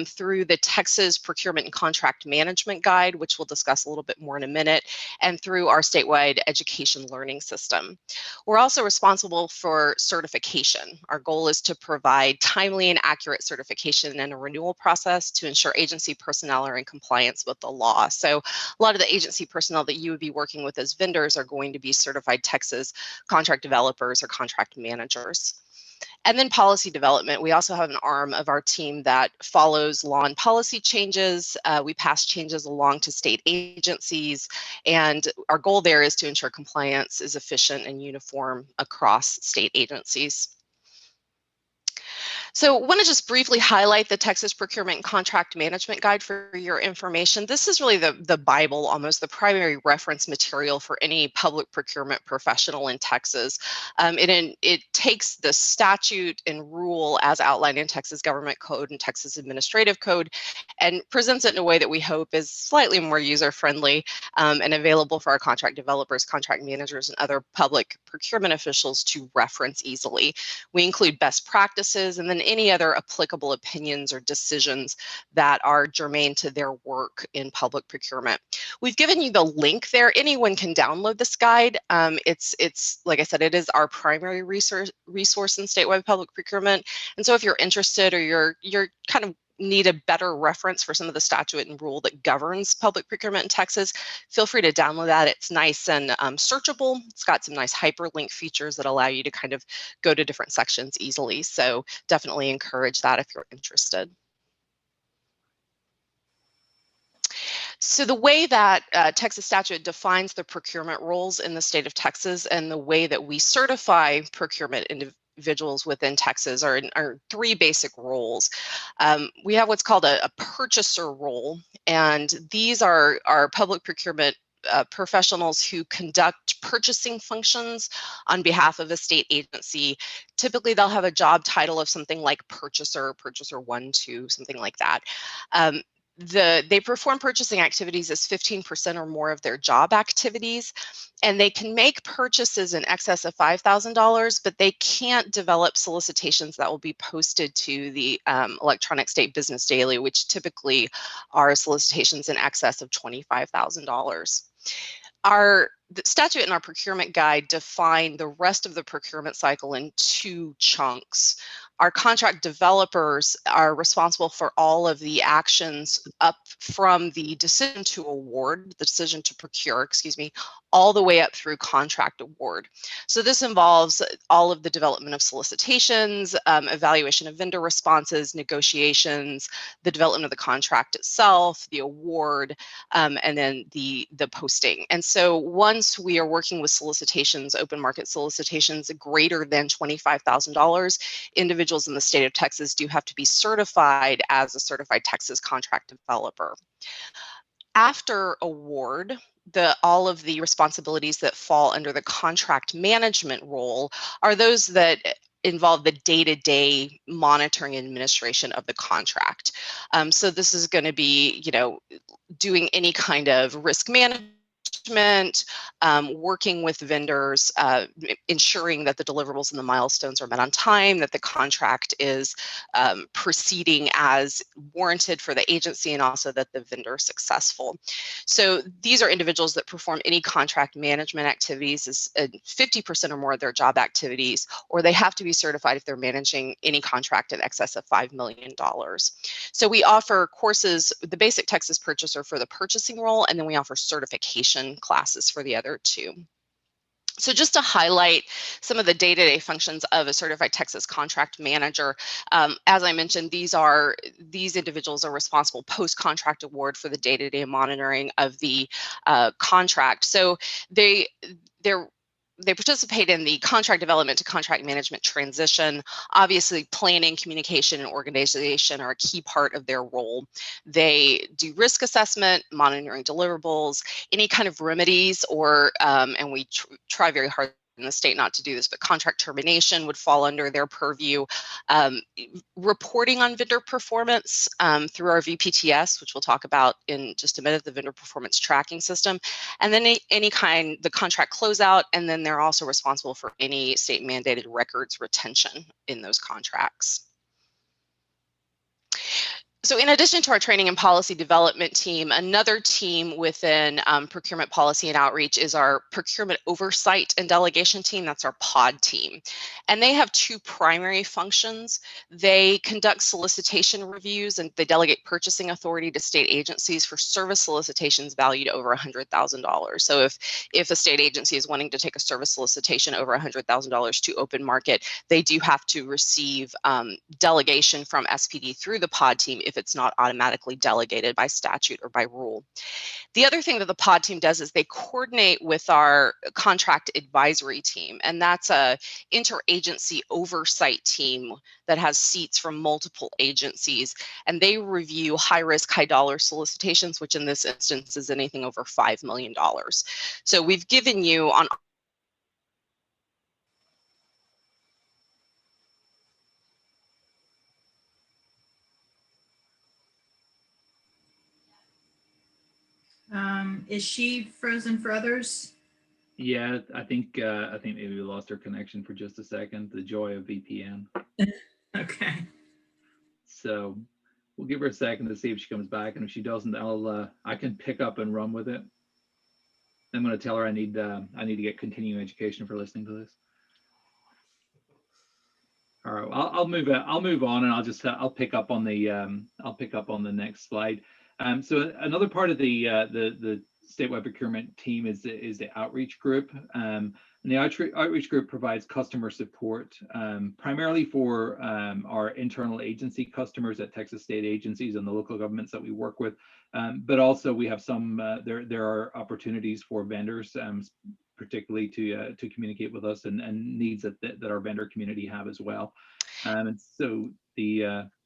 through the Texas Procurement and Contract Management Guide, which we'll discuss a little bit more in a minute, and through our statewide education learning system. We're also responsible for certification. Our goal is to provide timely and accurate certification and a renewal process to ensure agency personnel are in compliance with the law. So a lot of the agency personnel that you would be working with as vendors are going to be certified Texas contract developers or contract managers. And then policy development. We also have an arm of our team that follows law and policy changes. We pass changes along to state agencies, and our goal there is to ensure compliance is efficient and uniform across state agencies. So I want to just briefly highlight the Texas Procurement and Contract Management Guide for your information. This is really the Bible, almost the primary reference material for any public procurement professional in Texas. It takes the statute and rule as outlined in Texas Government Code and Texas Administrative Code and presents it in a way that we hope is slightly more user-friendly and available for our contract developers, contract managers, and other public procurement officials to reference easily. We include best practices and then any other applicable opinions or decisions that are germane to their work in public procurement. We've given you the link there. Anyone can download this guide. It's like I said, it is our primary resource in statewide public procurement. And so if you're interested or you're kind of need a better reference for some of the statute and rule that governs public procurement in Texas, feel free to download that. It's nice and searchable. It's got some nice hyperlink features that allow you to kind of go to different sections easily. So definitely encourage that if you're interested. So the way that Texas statute defines the procurement roles in the state of Texas and the way that we certify procurement individuals within Texas are 3 basic roles. We have what's called a purchaser role, and these are public procurement professionals who conduct purchasing functions on behalf of a state agency. Typically, they'll have a job title of something like purchaser 1, 2, something like that. They perform purchasing activities as 15% or more of their job activities, and they can make purchases in excess of $5,000, but they can't develop solicitations that will be posted to the electronic state business daily, which typically are solicitations in excess of $25,000. The statute and our procurement guide define the rest of the procurement cycle in 2 chunks. Our contract developers are responsible for all of the actions up from the decision to award, the decision to procure, excuse me, all the way up through contract award. So this involves all of the development of solicitations, evaluation of vendor responses, negotiations, the development of the contract itself, the award, and then the posting. And so once we are working with solicitations, open market solicitations greater than $25,000, individuals in the state of Texas do have to be certified as a certified Texas contract developer. After award, all of the responsibilities that fall under the contract management role are those that involve the day-to-day monitoring and administration of the contract. So this is going to be, doing any kind of risk management working with vendors, ensuring that the deliverables and the milestones are met on time, that the contract is proceeding as warranted for the agency, and also that the vendor is successful. So these are individuals that perform any contract management activities as 50% or more of their job activities, or they have to be certified if they're managing any contract in excess of $5 million. So we offer courses, the basic Texas purchaser for the purchasing role, and then we offer certification classes for the other two. So just to highlight some of the day-to-day functions of a certified Texas contract manager, as I mentioned, these individuals are responsible post-contract award for the day-to-day monitoring of the contract. So they participate in the contract development to contract management transition. Obviously, planning, communication, and organization are a key part of their role. They do risk assessment, monitoring deliverables, any kind of remedies, or and we try very hard in the state not to do this, but contract termination would fall under their purview. Reporting on vendor performance through our VPTS, which we'll talk about in just a minute, the vendor performance tracking system, and then the contract closeout, and then they're also responsible for any state mandated records retention in those contracts. So in addition to our training and policy development team, another team within procurement policy and outreach is our procurement oversight and delegation team. That's our pod team. And they have two primary functions. They conduct solicitation reviews and they delegate purchasing authority to state agencies for service solicitations valued over $100,000. So if a state agency is wanting to take a service solicitation over $100,000 to open market, they do have to receive delegation from SPD through the pod team if it's not automatically delegated by statute or by rule. The other thing that the pod team does is they coordinate with our contract advisory team, and that's a interagency oversight team that has seats from multiple agencies, and they review high-risk, high-dollar solicitations, which in this instance is anything over $5 million. So we've given you on Is she frozen for others? Yeah, I think maybe we lost her connection for just a second. The joy of VPN. Okay. So we'll give her a second to see if she comes back, and if she doesn't, I can pick up and run with it. I'm going to tell her I need to get continuing education for listening to this. All right, I'll move on, and I'll pick up on the next slide. So another part of the statewide procurement team is the outreach group. And the outreach group provides customer support primarily for our internal agency customers at Texas state agencies and the local governments that we work with. But also we have some, there are opportunities for vendors, particularly to communicate with us and needs that our vendor community have as well. And so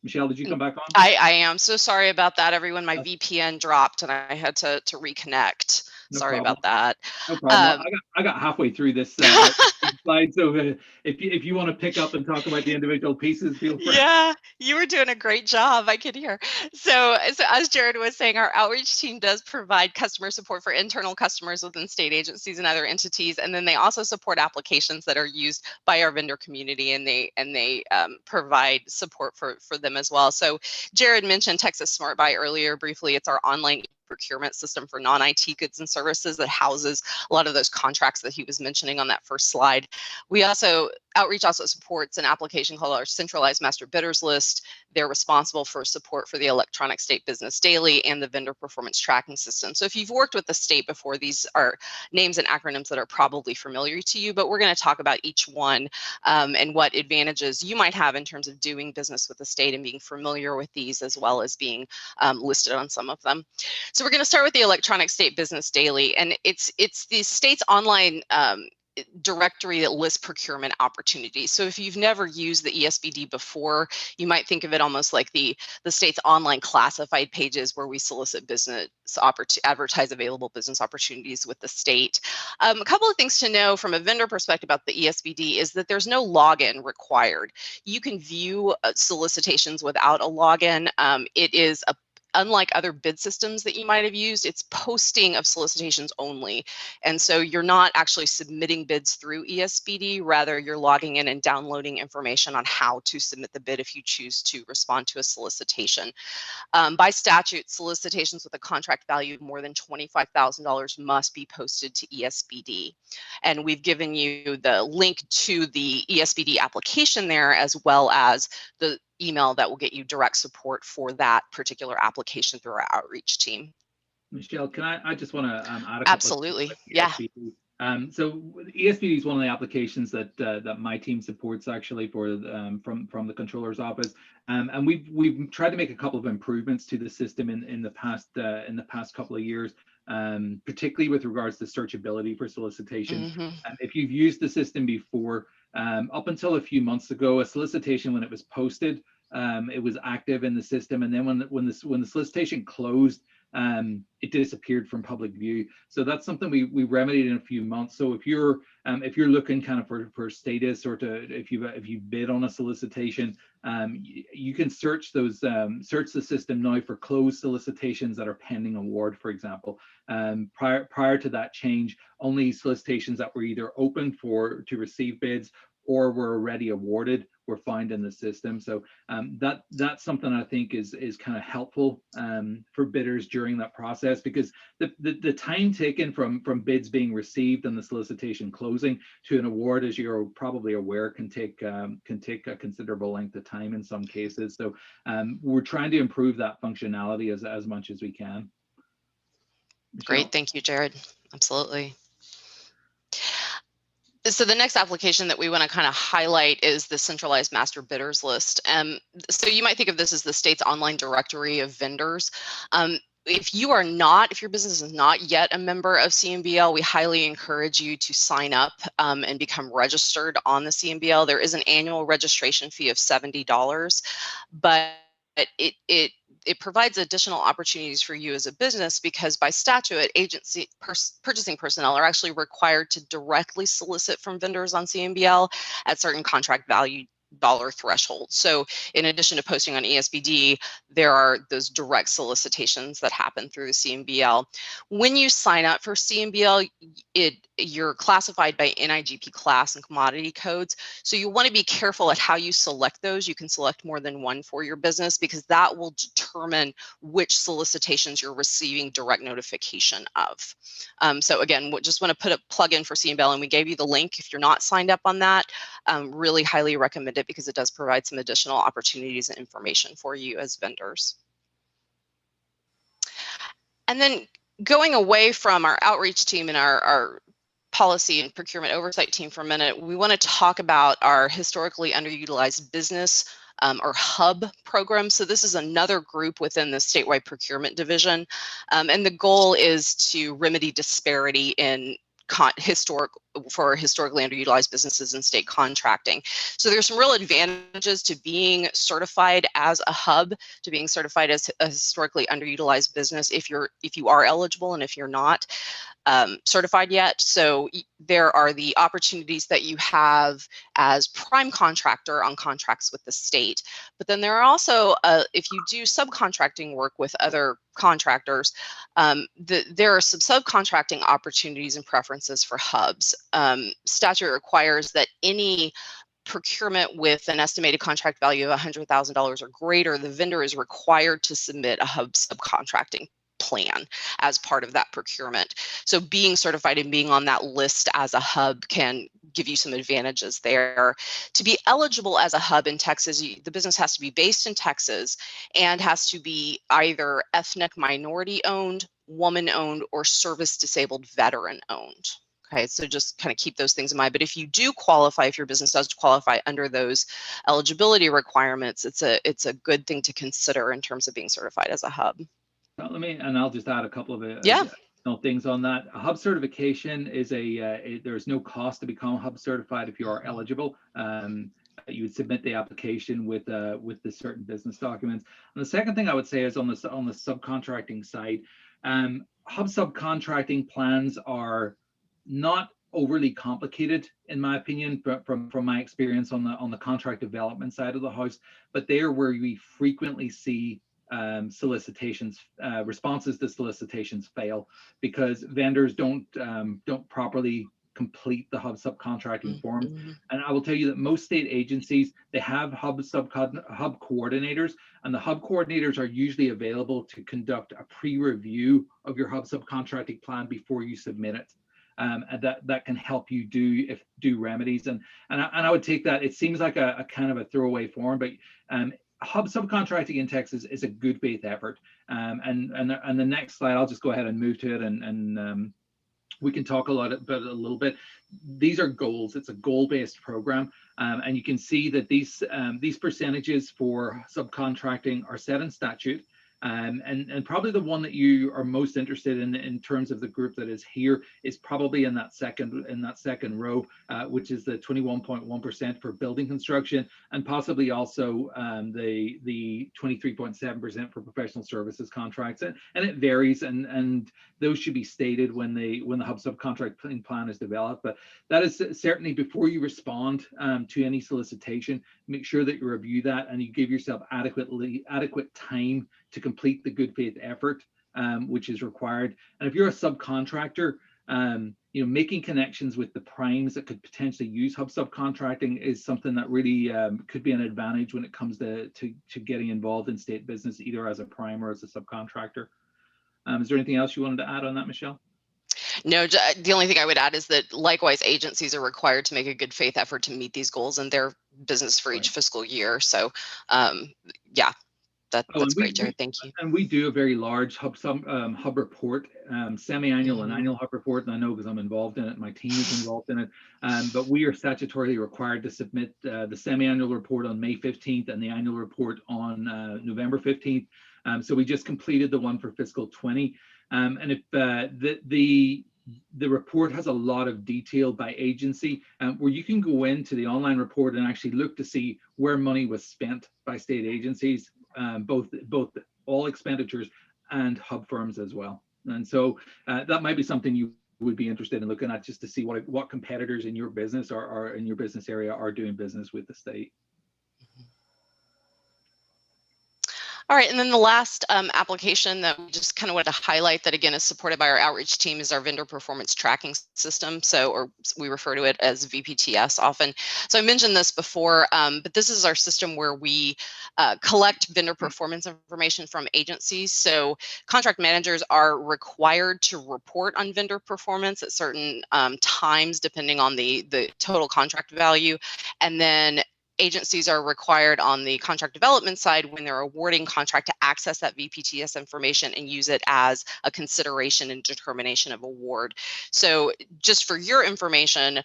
Michelle, did you come back on? I am so sorry about that, everyone. My VPN dropped and I had to reconnect. No Sorry problem. about that. No problem. I got halfway through this slide, so if you want to pick up and talk about the individual pieces, feel free. Yeah, you were doing a great job. I could hear. So as Gerard was saying, our outreach team does provide customer support for internal customers within state agencies and other entities, and then they also support applications that are used by our vendor community, and they provide support for them as well. So Gerard mentioned Texas Smart Buy earlier briefly. It's our online procurement system for non-IT goods and services that houses a lot of those contracts that he was mentioning on that first slide. Outreach also supports an application called our Centralized Master Bidders List. They're responsible for support for the Electronic State Business Daily and the Vendor Performance Tracking System. So if you've worked with the state before, these are names and acronyms that are probably familiar to you, but we're going to talk about each one and what advantages you might have in terms of doing business with the state and being familiar with these, as well as being listed on some of them. So we're going to start with the Electronic State Business Daily, and it's the state's online directory that lists procurement opportunities. So if you've never used the ESBD before, you might think of it almost like the state's online classified pages where we solicit advertise available business opportunities with the state. A couple of things to know from a vendor perspective about the ESBD is that there's no login required. You can view solicitations without a login. It is unlike other bid systems that you might have used, it's posting of solicitations only. And so you're not actually submitting bids through ESBD, rather you're logging in and downloading information on how to submit the bid if you choose to respond to a solicitation. By statute, solicitations with a contract value of more than $25,000 must be posted to ESBD. And we've given you the link to the ESBD application there, as well as the email that will get you direct support for that particular application through our outreach team. Michelle, can I just want to add a couple Absolutely. of Yeah. So ESBD is one of the applications that that my team supports actually for from the controller's office, and we've tried to make a couple of improvements to the system in the past couple of years, particularly with regards to searchability for solicitations. If you've used the system before, up until a few months ago, a solicitation, when it was posted, it was active in the system, and then when the solicitation closed, it disappeared from public view. So that's something we remedied in a few months. So if you're looking kind of for status, or if you bid on a solicitation, you can search the system now for closed solicitations that are pending award, for example. Prior to that change, only solicitations that were either open to receive bids or were already awarded were found in the system. So that's something I think is kind of helpful for bidders during that process, because the time taken from bids being received and the solicitation closing to an award, as you're probably aware, can take a considerable length of time in some cases. So we're trying to improve that functionality as much as we can. Michelle? Great, thank you, Jared. Absolutely. So the next application that we want to kind of highlight is the centralized master bidders list. So you might think of this as the state's online directory of vendors. If your business is not yet a member of CMBL, we highly encourage you to sign up and become registered on the CMBL. There is an annual registration fee of $70, but it provides additional opportunities for you as a business, because by statute, purchasing personnel are actually required to directly solicit from vendors on CMBL at certain contract value dollar thresholds. So in addition to posting on ESBD, there are those direct solicitations that happen through the CMBL. When you sign up for CMBL, you're classified by NIGP class and commodity codes. So you want to be careful at how you select those. You can select more than one for your business, because that will determine which solicitations you're receiving direct notification of. So again, we just want to put a plug in for CMBL, and we gave you the link. If you're not signed up on that, really highly recommend it, because it does provide some additional opportunities and information for you as vendors. And then going away from our outreach team and our policy and procurement oversight team for a minute, we want to talk about our historically underutilized business or hub program. So this is another group within the statewide procurement division. And the goal is to remedy disparity in historically underutilized businesses in state contracting. So there's some real advantages to being certified as a hub, to being certified as a historically underutilized business if you are eligible, and if you're not certified yet. So there are the opportunities that you have as prime contractor on contracts with the state, but then there are also, if you do subcontracting work with other contractors, there are some subcontracting opportunities and preferences for hubs. Statute requires that any procurement with an estimated contract value of $100,000 or greater, the vendor is required to submit a hub subcontracting plan as part of that procurement. So being certified and being on that list as a hub can give you some advantages there. To be eligible as a hub in Texas, the business has to be based in Texas and has to be either ethnic minority owned, woman owned, or service disabled veteran owned. Okay, so just kind of keep those things in mind. But if you do qualify, if your business does qualify under those eligibility requirements, it's a good thing to consider in terms of being certified as a hub. And I'll just add a couple of additional things on that. A hub certification is there's no cost to become hub certified if you are eligible. You would submit the application with the certain business documents. And the second thing I would say is on the subcontracting side, hub subcontracting plans are not overly complicated, in my opinion, from my experience on the contract development side of the house, but they are where we frequently see solicitations, responses to solicitations fail because vendors don't properly complete the hub subcontracting forms. And I will tell you that most state agencies, they have hub coordinators, and the hub coordinators are usually available to conduct a pre-review of your hub subcontracting plan before you submit it. And that can help you do remedies. And I would take that. It seems like a kind of a throwaway form, but hub subcontracting in Texas is a good faith effort. And the next slide, I'll just go ahead and move to it, and we can talk about it a little bit. These are goals. It's a goal-based program, and you can see that these percentages for subcontracting are set in statute. And probably the one that you are most interested in terms of the group that is here is probably in that second row, which is the 21.1% for building construction, and possibly also the 23.7% for professional services contracts. And it varies, and those should be stated when the hub subcontract plan is developed. But that is certainly before you respond to any solicitation, make sure that you review that and you give yourself adequate time to complete the good faith effort, which is required. And if you're a subcontractor, making connections with the primes that could potentially use hub subcontracting is something that really could be an advantage when it comes to getting involved in state business, either as a prime or as a subcontractor. Is there anything else you wanted to add on that, Michelle? No, the only thing I would add is that likewise, agencies are required to make a good faith effort to meet these goals in their business for each fiscal year. So yeah, that's great, Jared. Thank you. And we do a very large hub report, semi-annual and annual hub report. And I know because I'm involved in it, my team is involved in it. But we are statutorily required to submit the semi-annual report on May 15th and the annual report on November 15th. So we just completed the one for fiscal 20. And if the report has a lot of detail by agency, where you can go into the online report and actually look to see where money was spent by state agencies, both all expenditures and hub firms as well. And so that might be something you would be interested in looking at, just to see what competitors in your business or in your business area are doing business with the state. All right, and then the last application that we just kind of wanted to highlight that again is supported by our outreach team is our vendor performance tracking system. Or we refer to it as VPTS often. So I mentioned this before, but this is our system where we collect vendor performance information from agencies. So contract managers are required to report on vendor performance at certain times, depending on the total contract value. And then agencies are required on the contract development side when they're awarding contract to access that VPTS information and use it as a consideration and determination of award. So just for your information,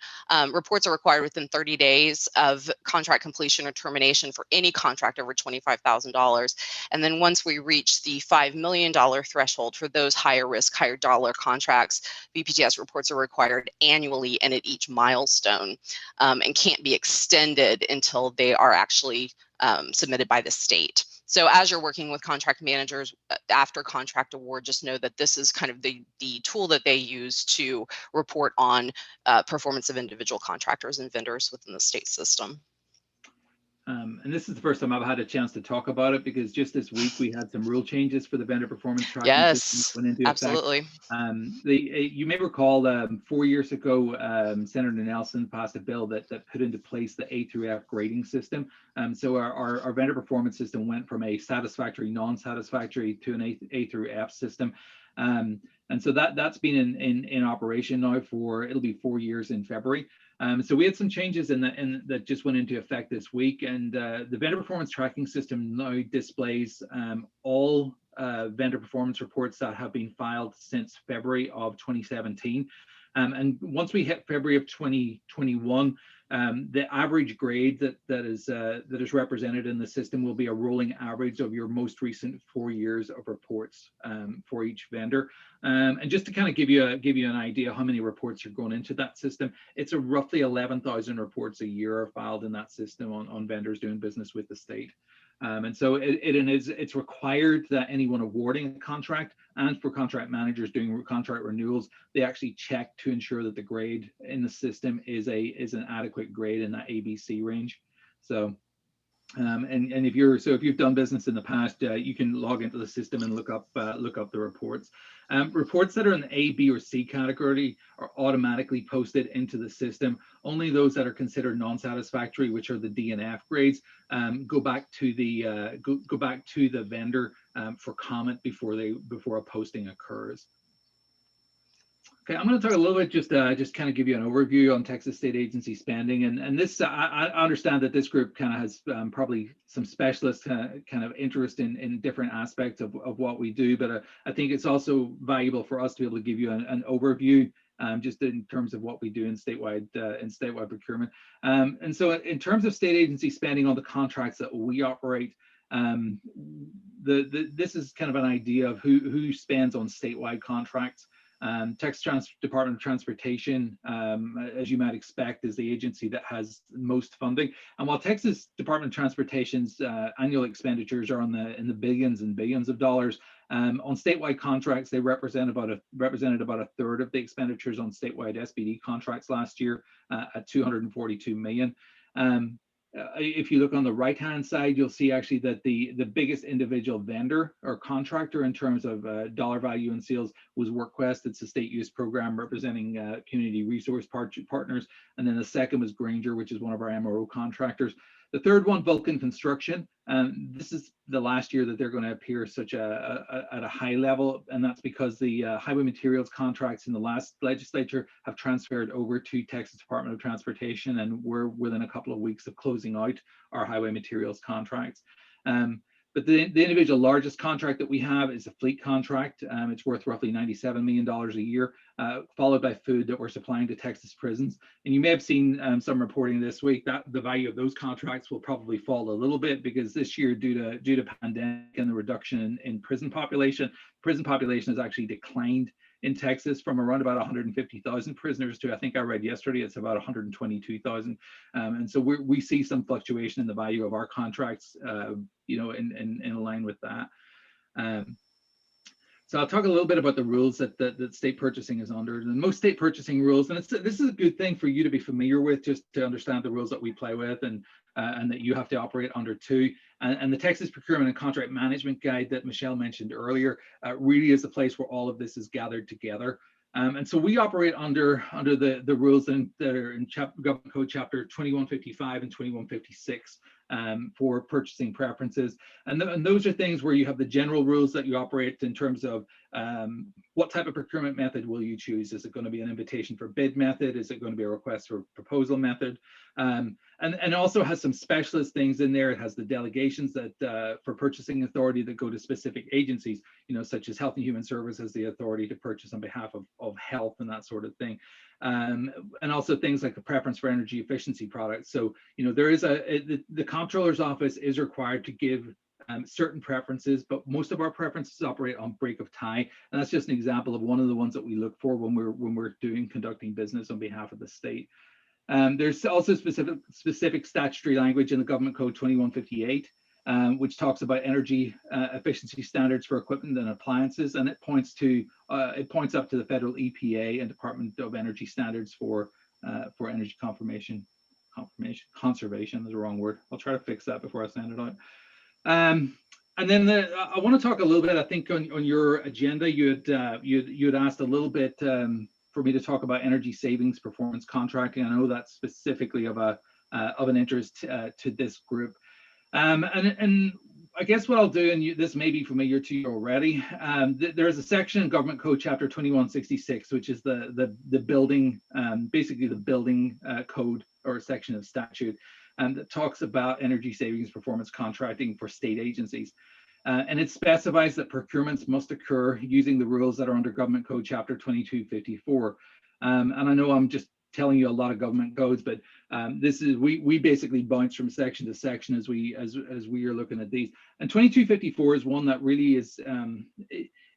reports are required within 30 days of contract completion or termination for any contract over $25,000. And then once we reach the $5 million threshold for those higher risk, higher dollar contracts, VPTS reports are required annually and at each milestone, and can't be extended until they are actually submitted by the state. So as you're working with contract managers after contract award, just know that this is kind of the tool that they use to report on performance of individual contractors and vendors within the state system. And this is the first time I've had a chance to talk about it, because just this week we had some rule changes for the vendor performance tracking system went into absolutely. Effect. You may recall 4 years ago, Senator Nelson passed a bill that put into place the A through F grading system. So our vendor performance system went from a satisfactory, non-satisfactory to an A through F system. And so that's been in operation now it'll be 4 years in February. So we had some changes that just went into effect this week, and the vendor performance tracking system now displays all vendor performance reports that have been filed since February of 2017. And once we hit February of 2021, the average grade that is represented in the system will be a rolling average of your most recent 4 years of reports for each vendor. And just to kind of give you an idea how many reports are going into that system, it's a roughly 11,000 reports a year are filed in that system on vendors doing business with the state. And so it's required that anyone awarding a contract and for contract managers doing contract renewals, they actually check to ensure that the grade in the system is an adequate grade in that ABC range. So And if you've done business in the past, you can log into the system and look up the reports. Reports that are in the A, B, or C category are automatically posted into the system. Only those that are considered non-satisfactory, which are the D and F grades, go back to the vendor for comment before a posting occurs. Okay, I'm going to talk a little bit, just kind of give you an overview on Texas state agency spending, and this I understand that this group kind of has probably some specialist kind of interest in different aspects of what we do, but I think it's also valuable for us to be able to give you an overview just in terms of what we do in statewide procurement. And so in terms of state agency spending on the contracts that we operate, this is kind of an idea of who spends on statewide contracts. Texas Department of Transportation, as you might expect, is the agency that has most funding. And while Texas Department of Transportation's annual expenditures are in the billions and billions of dollars, on statewide contracts, they represented about a third of the expenditures on statewide SBD contracts last year at $242 million. If you look on the right-hand side, you'll see actually that the biggest individual vendor or contractor in terms of dollar value in sales was WorkQuest. It's a state use program representing community resource partners. And then the second was Granger, which is one of our MRO contractors. The third one, Vulcan Construction. This is the last year that they're going to appear at a high level, and that's because the highway materials contracts in the last legislature have transferred over to Texas Department of Transportation, and we're within a couple of weeks of closing out our highway materials contracts. But the individual largest contract that we have is a fleet contract. It's worth roughly $97 million a year, followed by food that we're supplying to Texas prisons. And you may have seen some reporting this week that the value of those contracts will probably fall a little bit, because this year, due to pandemic and the reduction in prison population has actually declined in Texas from around about 150,000 prisoners to, I think I read yesterday, it's about 122,000. And so we see some fluctuation in the value of our contracts, in line with that. So I'll talk a little bit about the rules that state purchasing is under. And most state purchasing rules, and this is a good thing for you to be familiar with, just to understand the rules that we play with and that you have to operate under too. And the Texas Procurement and Contract Management Guide that Michelle mentioned earlier really is the place where all of this is gathered together. And so we operate under the rules that are in Government Code Chapter 2155 and 2156 for purchasing preferences. And those are things where you have the general rules that you operate in terms of what type of procurement method will you choose? Is it going to be an invitation for bid method? Is it going to be a request for proposal method? And also has some specialist things in there. It has the delegations that for purchasing authority that go to specific agencies, such as Health and Human Services, the authority to purchase on behalf of health and that sort of thing. And also things like the preference for energy efficiency products. So, there is the comptroller's office is required to give certain preferences, but most of our preferences operate on break of tie. And that's just an example of one of the ones that we look for when we're conducting business on behalf of the state. There's also specific statutory language in the Government Code 2158, which talks about energy efficiency standards for equipment and appliances, and it points up to the federal EPA and Department of Energy standards for energy conservation is the wrong word. I'll try to fix that before I send it out. And then I want to talk a little bit. I think on your agenda, you had asked a little bit for me to talk about energy savings performance contracting. I know that's specifically of an interest to this group. And I guess what I'll do, and this may be familiar to you already, there's a section in Government Code Chapter 2166, which is the building, basically the building code or section of statute that talks about energy savings performance contracting for state agencies. And it specifies that procurements must occur using the rules that are under Government Code Chapter 2254. And I know I'm just telling you a lot of government codes, but this is we basically bounce from section to section as we are looking at these. And 2254 is one that really is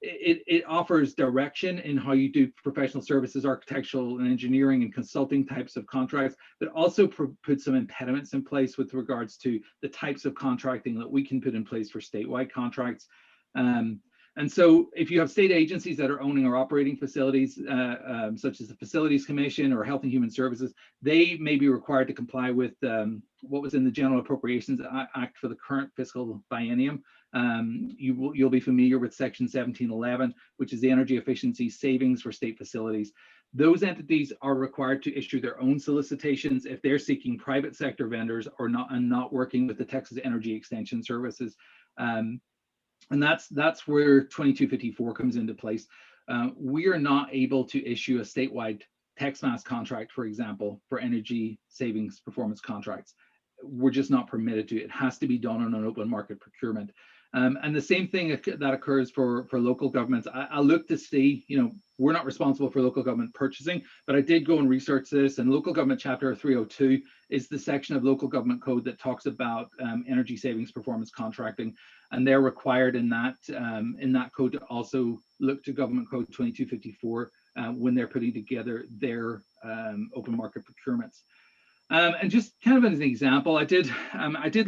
it offers direction in how you do professional services, architectural and engineering and consulting types of contracts, but also put some impediments in place with regards to the types of contracting that we can put in place for statewide contracts. And And so if you have state agencies that are owning or operating facilities, such as the Facilities Commission or Health and Human Services, they may be required to comply with what was in the General Appropriations Act for the current fiscal biennium. You'll be familiar with Section 1711, which is the energy efficiency savings for state facilities. Those entities are required to issue their own solicitations if they're seeking private sector vendors or not working with the Texas Energy Extension Services. And that's where 2254 comes into place. We are not able to issue a statewide text mass contract, for example, for energy savings performance contracts. We're just not permitted to. It has to be done on an open market procurement. And the same thing that occurs for local governments. I look to see, we're not responsible for local government purchasing, but I did go and research this, and local government chapter 302 is the section of local government code that talks about energy savings performance contracting. And they're required in that code to also look to government code 2254 when they're putting together their open market procurements. And just kind of as an example, I did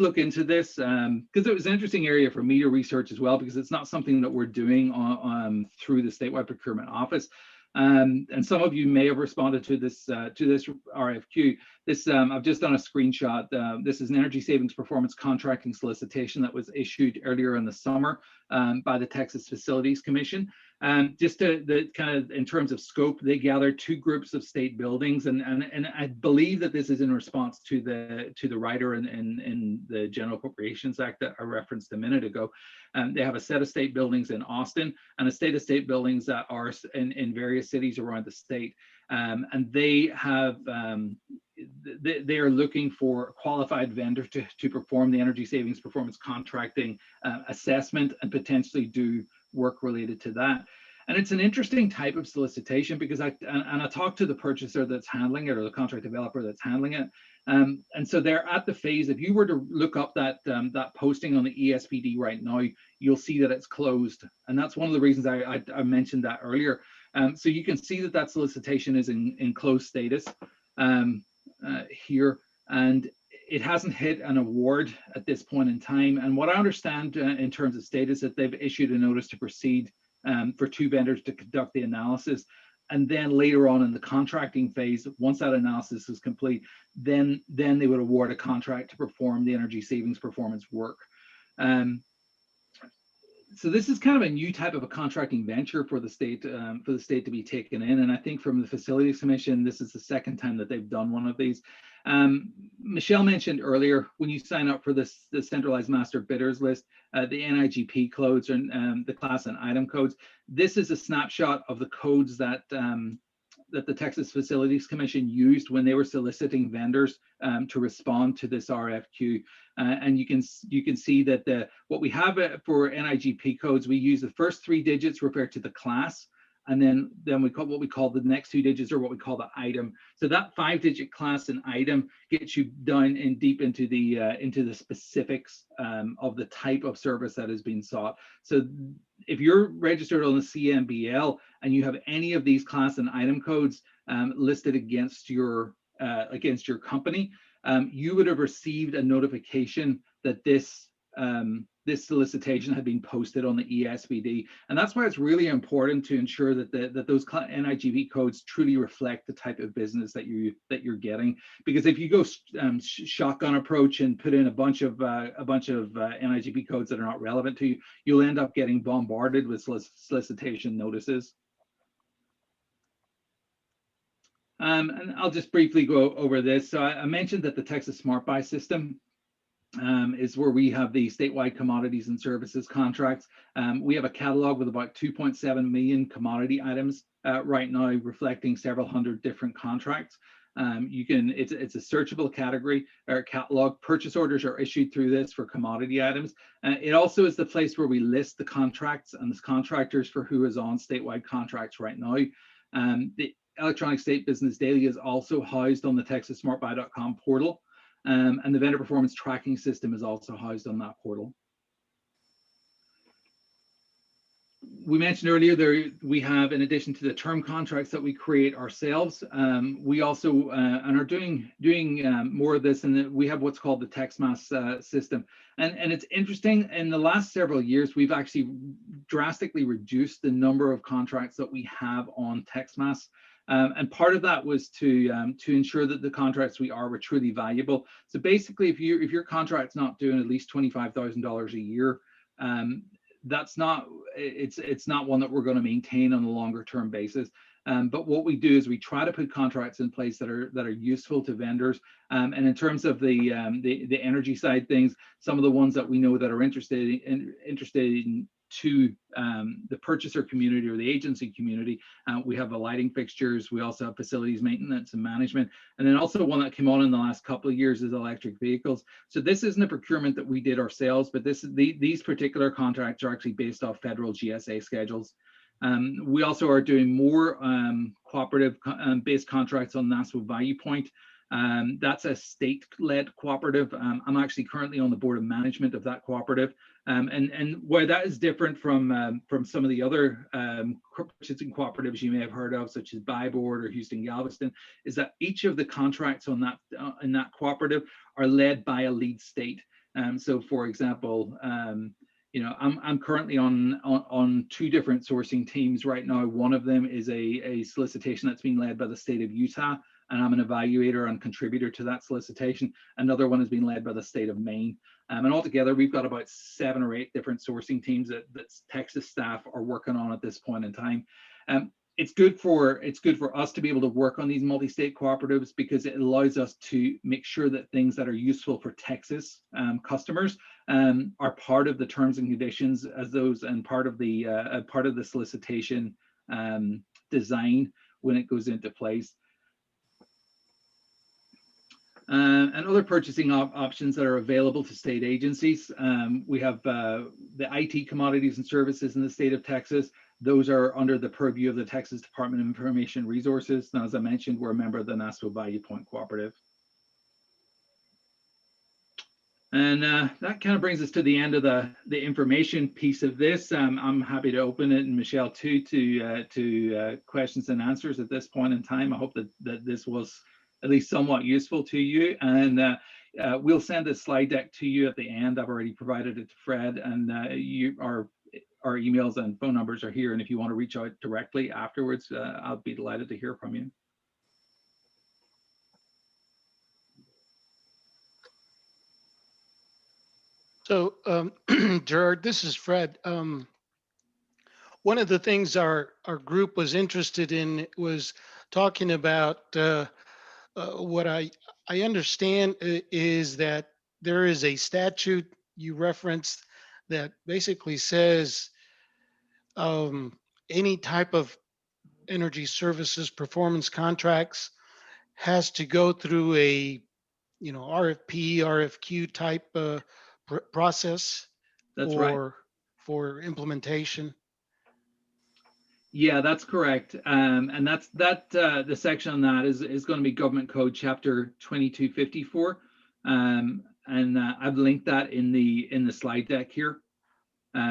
look into this because it was an interesting area for me to research as well, because it's not something that we're doing through the statewide procurement office. And some of you may have responded to this RFQ. This I've just done a screenshot. This is an energy savings performance contracting solicitation that was issued earlier in the summer by the Texas Facilities Commission. Just to kind of in terms of scope, they gathered 2 groups of state buildings, and I believe that this is in response to the rider in the General Appropriations Act that I referenced a minute ago. They have a set of state buildings in Austin and a state of state buildings that are in various cities around the state, and they have they are looking for a qualified vendor to perform the energy savings performance contracting assessment and potentially do work related to that. And it's an interesting type of solicitation because I talked to the purchaser that's handling it, or the contract developer that's handling it. And so they're at the phase, if you were to look up that posting on the ESPD right now, you'll see that it's closed. And that's one of the reasons I mentioned that earlier. So you can see that solicitation is in closed status here. And it hasn't hit an award at this point in time. And what I understand in terms of status, that they've issued a notice to proceed for 2 vendors to conduct the analysis. And then later on in the contracting phase, once that analysis is complete, then they would award a contract to perform the energy savings performance work. So this is kind of a new type of a contracting venture for the state to be taken in. And I think from the Facilities Commission, this is the second time that they've done one of these. Michelle mentioned earlier, when you sign up for the centralized master bidders list, the NIGP codes and the class and item codes, this is a snapshot of the codes that the Texas Facilities Commission used when they were soliciting vendors to respond to this RFQ. And you can see that what we have for NIGP codes, we use the first 3 digits refer to the class, and then we call what we call the next 2 digits, or what we call the item. So that 5-digit class and item gets you down in deep into the specifics of the type of service that is being sought. So if you're registered on the CMBL and you have any of these class and item codes listed against your company, you would have received a notification that this solicitation had been posted on the ESPD. And that's why it's really important to ensure that those NIGP codes truly reflect the type of business that you're getting. Because if you go shotgun approach and put in a bunch of NIGP codes that are not relevant to you, you'll end up getting bombarded with solicitation notices. And I'll just briefly go over this. So I mentioned that the Texas Smart Buy system is where we have the statewide commodities and services contracts. We have a catalog with about 2.7 million commodity items right now, reflecting several hundred different contracts. It's a searchable category or catalog. Purchase orders are issued through this for commodity items. It also is the place where we list the contracts and the contractors for who is on statewide contracts right now. The Electronic State Business Daily is also housed on the TexasSmartBuy.com portal. And the vendor performance tracking system is also housed on that portal. we mentioned earlier there we have, in addition to the term contracts that we create ourselves, we also and are doing more of this, and we have what's called the TextMass system. And it's interesting, in the last several years we've actually drastically reduced the number of contracts that we have on TextMass. And part of that was to ensure that the contracts we are were truly valuable. So basically, if your contract's not doing at least $25,000 a year, that's not, it's not one that we're going to maintain on a longer term basis. But what we do is we try to put contracts in place that are useful to vendors. And in terms of the energy side things, some of the ones that we know that are interested in to the purchaser community or the agency community, we have the lighting fixtures. We also have facilities maintenance and management. And then also one that came on in the last couple of years is electric vehicles. So this isn't a procurement that we did ourselves, but these particular contracts are actually based off federal GSA schedules. We also are doing more cooperative based contracts on NASWO Value Point. That's a state-led cooperative. I'm actually currently on the board of management of that cooperative. And where that is different from some of the other purchasing cooperatives you may have heard of, such as Byboard or Houston Galveston, is that each of the contracts on that in that cooperative are led by a lead state. So, for example, you know, I'm currently on two different sourcing teams right now. One of them is a solicitation that's being led by the state of Utah, and I'm an evaluator and contributor to that solicitation. Another one has been led by the state of Maine. And altogether, we've got about 7 or 8 different sourcing teams that Texas staff are working on at this point in time. It's good for us to be able to work on these multi-state cooperatives because it allows us to make sure that things that are useful for Texas customers are part of the terms and conditions as those, and part of the solicitation design when it goes into place. And other purchasing options that are available to state agencies. We have the IT commodities and services in the state of Texas. Those are under the purview of the Texas Department of Information Resources. Now, as I mentioned, we're a member of the NASWO Value Point Cooperative. And that kind of brings us to the end of the information piece of this. I'm happy to open it, and Michelle too, to questions and answers at this point in time. I hope that this was at least somewhat useful to you. And we'll send a slide deck to you at the end. I've already provided it to Fred, and our emails and phone numbers are here. And if you want to reach out directly afterwards, I'll be delighted to hear from you. So, Gerard, this is Fred. One of the things our group was interested in was talking about what I understand is that there is a statute you referenced that basically says any type of energy services performance contracts has to go through a RFP, RFQ type process. That's right. For implementation. Yeah, that's correct. And the section on that is going to be Government Code Chapter 2254. And I've linked that in the slide deck here.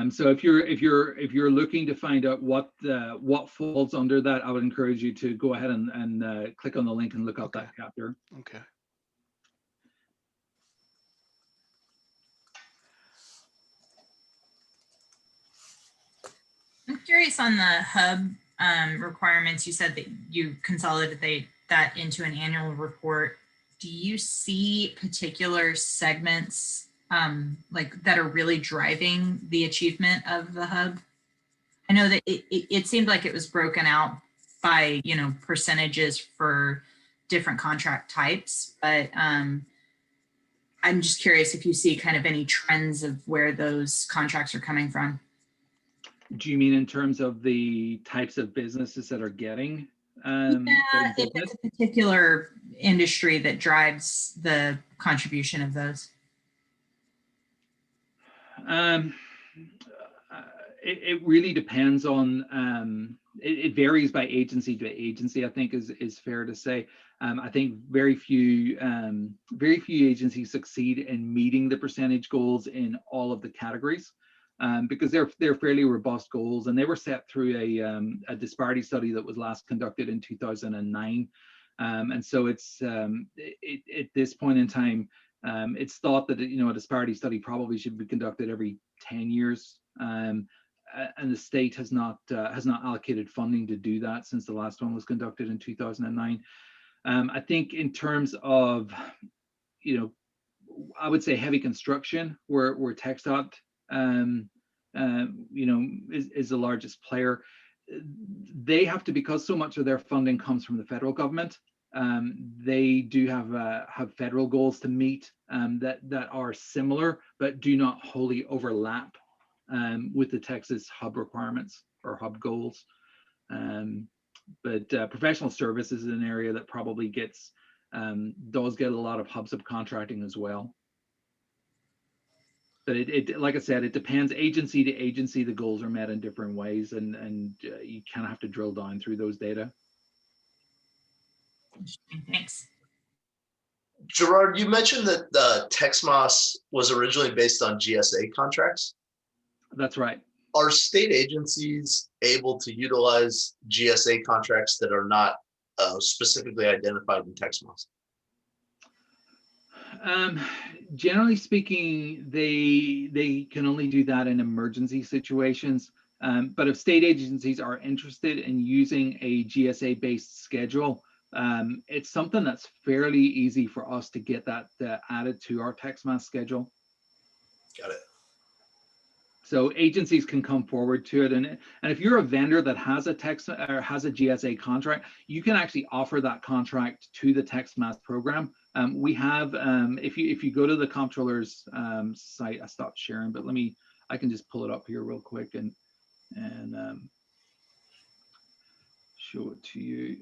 So if you're looking to find out what falls under that, I would encourage you to go ahead and click on the link and look up that chapter. Okay. I'm curious on the hub requirements. You said that you consolidated that into an annual report. Do you see particular segments like that are really driving the achievement of the hub? I know that it seemed like it was broken out by percentages for different contract types, but I'm just curious if you see kind of any trends of where those contracts are coming from. Do you mean in terms of the types of businesses that are getting? Yeah, if it's a particular industry that drives the contribution of those. It really depends on, it varies by agency to agency, I think is fair to say. I think very few agencies succeed in meeting the percentage goals in all of the categories. because they're fairly robust goals, and they were set through a disparity study that was last conducted in 2009. And so it's at this point in time, it's thought that a disparity study probably should be conducted every 10 years. And the state has not allocated funding to do that since the last one was conducted in 2009. I think in terms of, I would say heavy construction, where TxDOT, is the largest player. They have to, because so much of their funding comes from the federal government. They do have federal goals to meet that are similar, but do not wholly overlap with the Texas hub requirements or hub goals. But professional services is an area that probably does get a lot of hub subcontracting as well. But it like I said, it depends agency to agency. The goals are met in different ways, and you kind of have to drill down through those data. Thanks. Gerard, you mentioned that TxMOS was originally based on GSA contracts. That's right. Are state agencies able to utilize GSA contracts that are not specifically identified in TxMOS? Generally speaking, they can only do that in emergency situations. But if state agencies are interested in using a GSA-based schedule, it's something that's fairly easy for us to get that added to our TxMOS schedule. Got it. So agencies can come forward to it, and if you're a vendor that has a GSA contract, you can actually offer that contract to the TxMOS program. We have, if you go to the comptroller's site, I stopped sharing, but I can just pull it up here real quick and show it to you.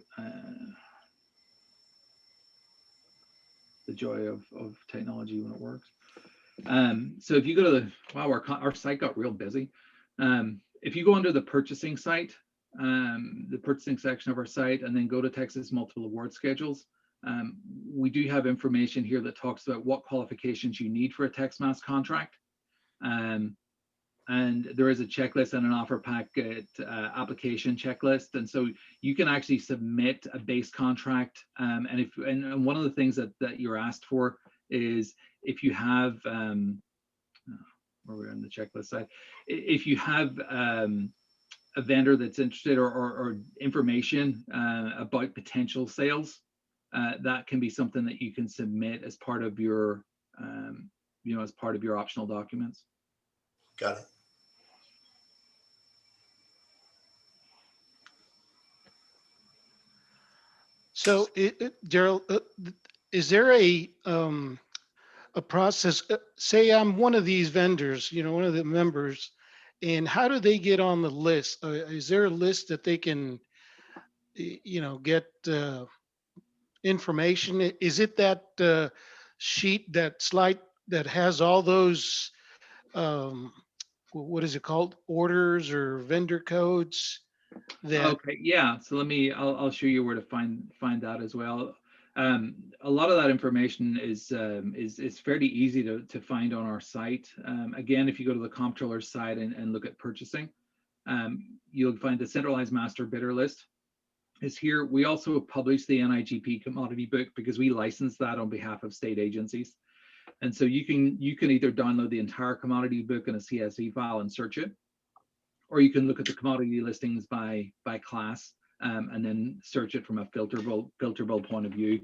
The joy of technology when it works. So if you go to our site got real busy. If you go under the purchasing site, the purchasing section of our site, and then go to Texas Multiple Award Schedules, we do have information here that talks about what qualifications you need for a TxMOS contract. And there is a checklist and an offer packet application checklist. And so you can actually submit a base contract. And one of the things that you're asked for is if you have, where we're on the checklist side, if you have a vendor that's interested or information about potential sales, that can be something that you can submit as part of your, as part of your optional documents. Got it. So, Gerald, is there a process? Say I'm one of these vendors, one of the members, and how do they get on the list? Is there a list that they can, get information? Is it that sheet, that slide that has all those, what is it called? Orders or vendor codes? Okay, yeah. So I'll show you where to find that as well. A lot of that information is fairly easy to find on our site. Again, if you go to the comptroller's site and look at purchasing, you'll find the centralized master bidder list is here. We also publish the NIGP commodity book because we license that on behalf of state agencies. And so you can either download the entire commodity book in a CSV file and search it, or you can look at the commodity listings by class and then search it from a filterable point of view.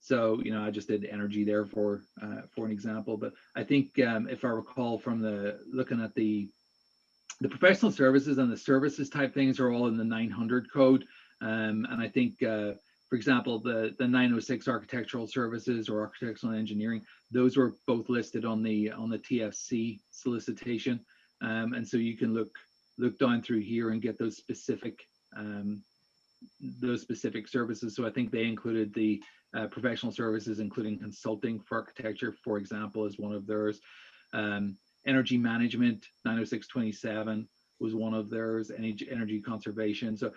So I just did energy there for an example, but I think if I recall from looking at the professional services and the services type things are all in the 900 code, and I think for example the 906 architectural services or architectural engineering, those were both listed on the TFC solicitation. And so you can look down through here and get those specific services. So I think they included the professional services, including consulting for architecture, for example, is one of theirs. Energy management, 90627 was one of theirs. Energy conservation. So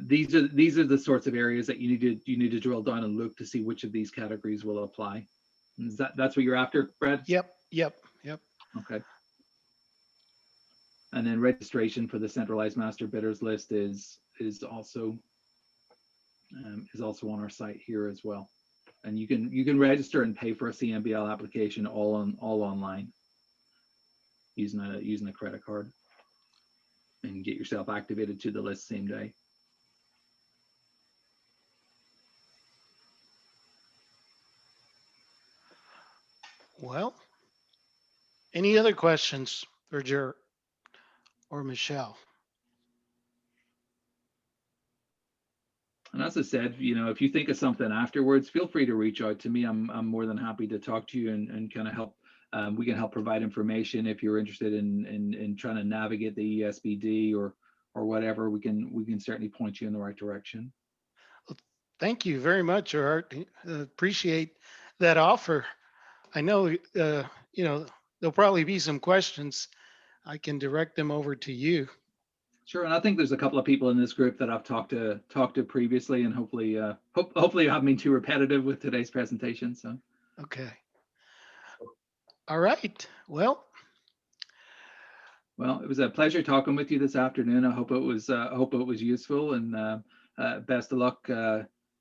these are the sorts of areas that you need to drill down and look to see which of these categories will apply. That's what you're after, Brad? Yep. Okay. And then registration for the centralized master bidders list is also on our site here as well. And you can register and pay for a CMBL application all online using a credit card, and get yourself activated to the list same day. Well, any other questions for Gerard or Michelle? And as I said, if you think of something afterwards, feel free to reach out to me. I'm more than happy to talk to you and kind of help. We can help provide information if you're interested in trying to navigate the ESBD or whatever. We can certainly point you in the right direction. Thank you very much, Gerard. Appreciate that offer. I know, there'll probably be some questions. I can direct them over to you. Sure, and I think there's a couple of people in this group that I've talked to previously, and hopefully, hopefully I haven't been too repetitive with today's presentation. So, okay, all right. Well, it was a pleasure talking with you this afternoon. I hope it was useful, and best of luck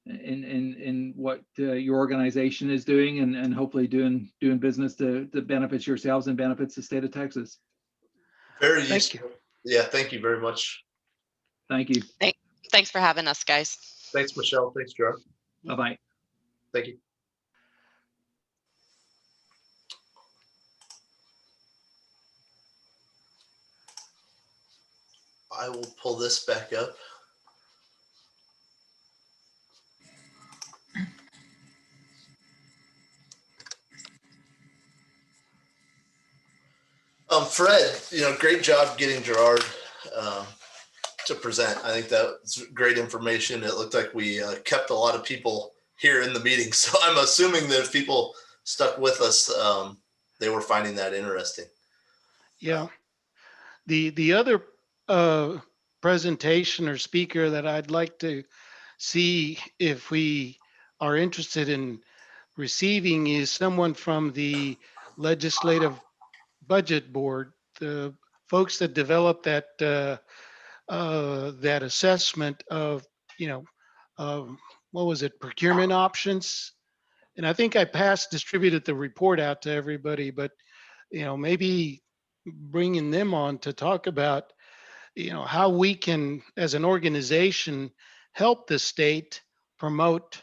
in what your organization is doing, and hopefully doing business to benefits yourselves and benefits the state of Texas. Very useful. Thank you. Yeah, thank you very much. Thank you. Thanks for having us, guys. Thanks, Michelle. Thanks, Gerard. Bye-bye. Thank you. I will pull this back up. Fred, great job getting Gerard to present. I think that's great information. It looked like we kept a lot of people here in the meeting. So I'm assuming that if people stuck with us, they were finding that interesting. Yeah. The other presentation or speaker that I'd like to see if we are interested in receiving is someone from the Legislative Budget Board, the folks that developed that that assessment of, what was it, procurement options. And I think I distributed the report out to everybody, but, maybe bringing them on to talk about, how we can, as an organization, help the state promote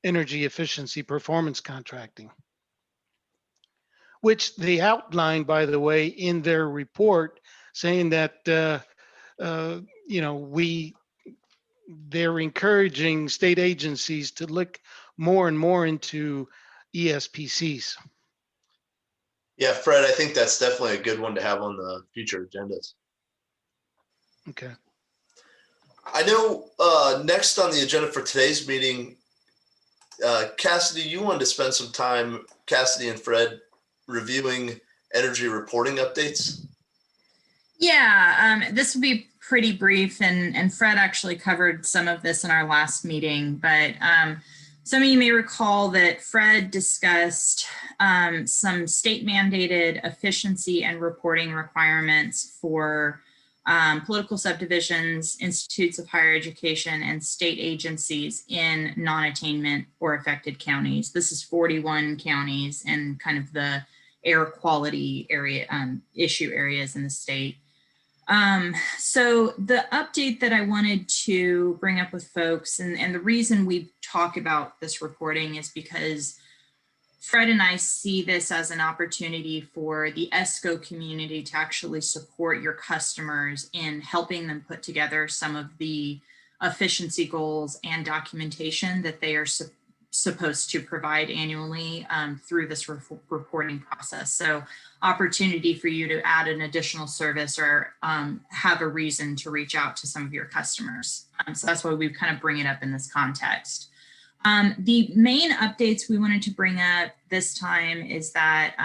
energy efficiency performance contracting, which they outlined, by the way, in their report, saying that, they're encouraging state agencies to look more and more into ESPCs. Yeah, Fred, I think that's definitely a good one to have on the future agendas. Okay. I know next on the agenda for today's meeting, Cassidy, you wanted to spend some time, Cassidy and Fred, reviewing energy reporting updates. Yeah, this will be pretty brief, and Fred actually covered some of this in our last meeting, but some of you may recall that Fred discussed some state mandated efficiency and reporting requirements for political subdivisions, institutes of higher education, and state agencies in non-attainment or affected counties. This is 41 counties and kind of the air quality area issue areas in the state. So the update that I wanted to bring up with folks, and the reason we talk about this reporting is because Fred and I see this as an opportunity for the ESCO community to actually support your customers in helping them put together some of the efficiency goals and documentation that they are supposed to provide annually through this reporting process. So opportunity for you to add an additional service or have a reason to reach out to some of your customers. So that's why we kind of bring it up in this context. The main updates we wanted to bring up this time is that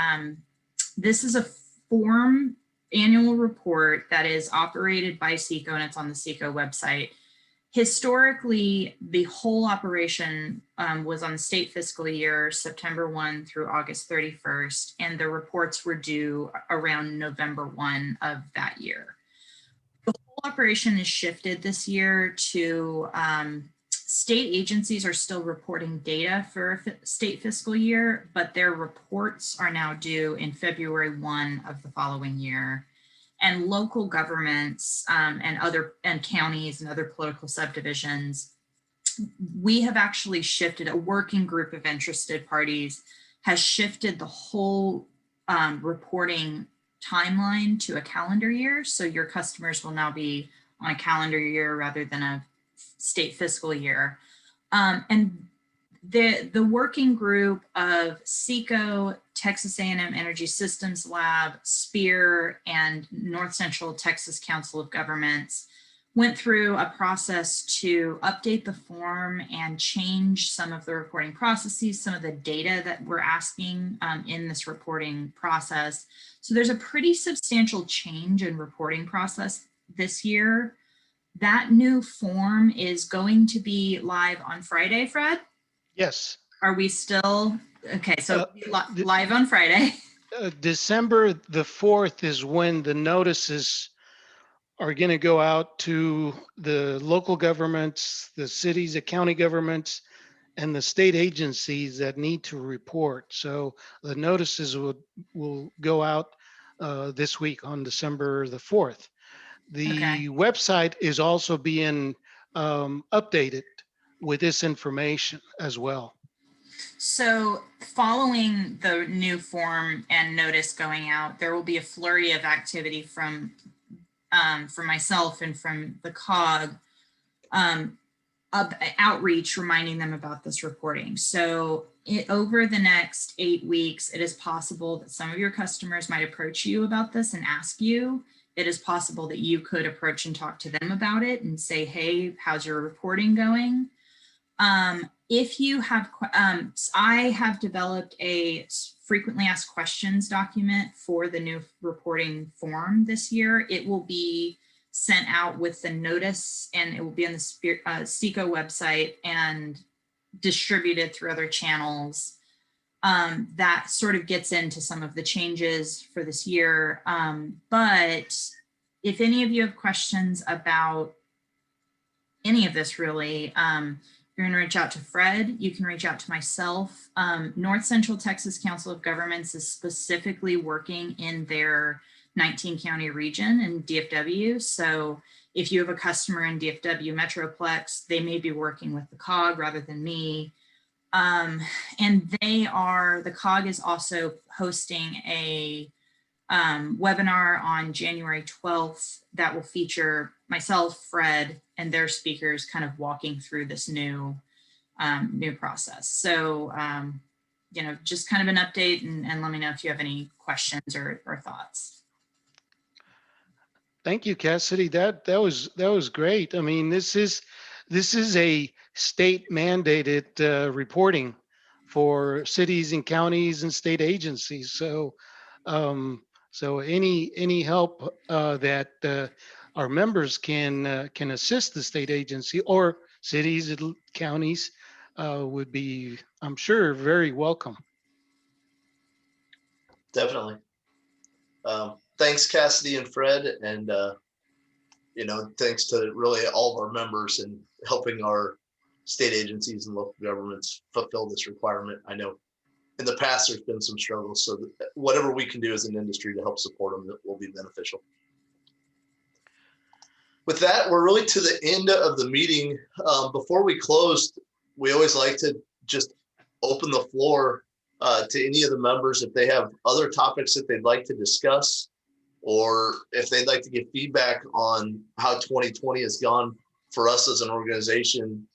this is a form annual report that is operated by SECO, and it's on the SECO website, Historically, the whole operation was on the state fiscal year, September 1 through August 31st, and the reports were due around November 1 of that year. The whole operation is shifted this year to state agencies are still reporting data for a state fiscal year, but their reports are now due in February 1 of the following year. And local governments and counties and other political subdivisions, we have actually shifted, a working group of interested parties has shifted the whole reporting timeline to a calendar year. So your customers will now be on a calendar year rather than a state fiscal year. And the working group of SECO, Texas A&M Energy Systems Lab, SPEAR, and North Central Texas Council of Governments went through a process to update the form and change some of the reporting processes, some of the data that we're asking in this reporting process. So there's a pretty substantial change in reporting process this year. That new form is going to be live on Friday, Fred? Yes. Are we still, okay, so live on Friday. December the 4th is when the notices are going to go out to the local governments, the cities, the county governments, and the state agencies that need to report. So the notices will go out this week on December the 4th. The website is also being updated with this information as well. So following the new form and notice going out, there will be a flurry of activity from myself and from the COG of outreach, reminding them about this reporting. So over the next 8 weeks, it is possible that some of your customers might approach you about this and ask you. It is possible that you could approach and talk to them about it and say, hey, how's your reporting going? If you have, I have developed a frequently asked questions document for the new reporting form this year. It will be sent out with the notice, and it will be on the SECO website and distributed through other channels. That sort of gets into some of the changes for this year. But if any of you have questions about any of this, really, you're going to reach out to Fred. You can reach out to myself. North Central Texas Council of Governments is specifically working in their 19 county region in DFW. So if you have a customer in DFW Metroplex, they may be working with the COG rather than me. And the COG is also hosting a webinar on January 12th that will feature myself, Fred, and their speakers kind of walking through this new process. So, just kind of an update, and let me know if you have any questions or thoughts. Thank you, Cassidy. That was great. I mean, this is a state mandated reporting for cities and counties and state agencies. So, so any help that our members can assist the state agency or cities and counties would be, I'm sure, very welcome. Definitely. Thanks, Cassidy and Fred, and thanks to really all of our members in helping our state agencies and local governments fulfill this requirement. I know in the past there's been some struggles, so whatever we can do as an industry to help support them, it will be beneficial. With that, we're really to the end of the meeting. Before we close, we always like to just open the floor to any of the members if they have other topics that they'd like to discuss, or if they'd like to give feedback on how 2020 has gone for us as an organization,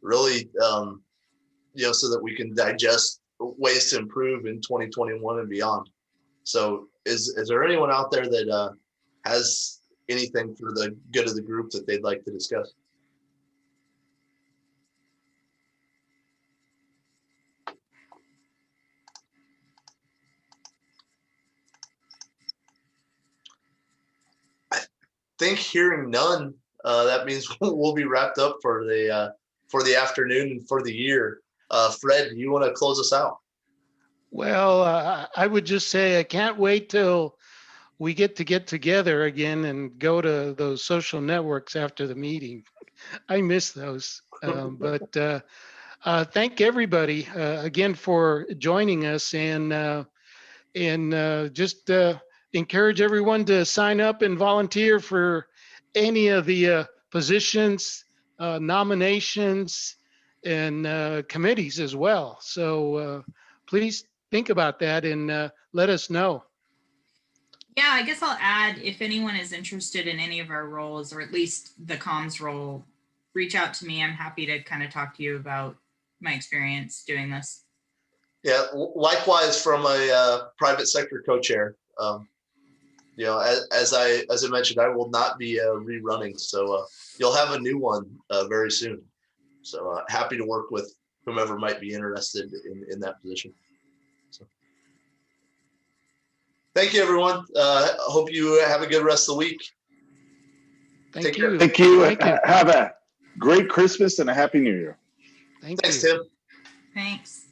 really, so that we can digest ways to improve in 2021 and beyond. So is there anyone out there that has anything for the good of the group that they'd like to discuss? I think hearing none, that means we'll be wrapped up for the afternoon and for the year. Fred, you want to close us out? Well, I would just say I can't wait till we get together again and go to those social networks after the meeting. I miss those. But thank everybody again for joining us, and just encourage everyone to sign up and volunteer for any of the positions, nominations, and committees as well. So please think about that and let us know. Yeah, I guess I'll add, if anyone is interested in any of our roles, or at least the comms role, reach out to me. I'm happy to kind of talk to you about my experience doing this. Yeah, likewise from a private sector co-chair. As I mentioned, I will not be rerunning, so you'll have a new one very soon. So happy to work with whomever might be interested in that position. So, thank you, everyone. Hope you have a good rest of the week. Thank you. Thank you. Thank you. Have a great Christmas and a Happy New Year. Thanks, Tim. Thanks.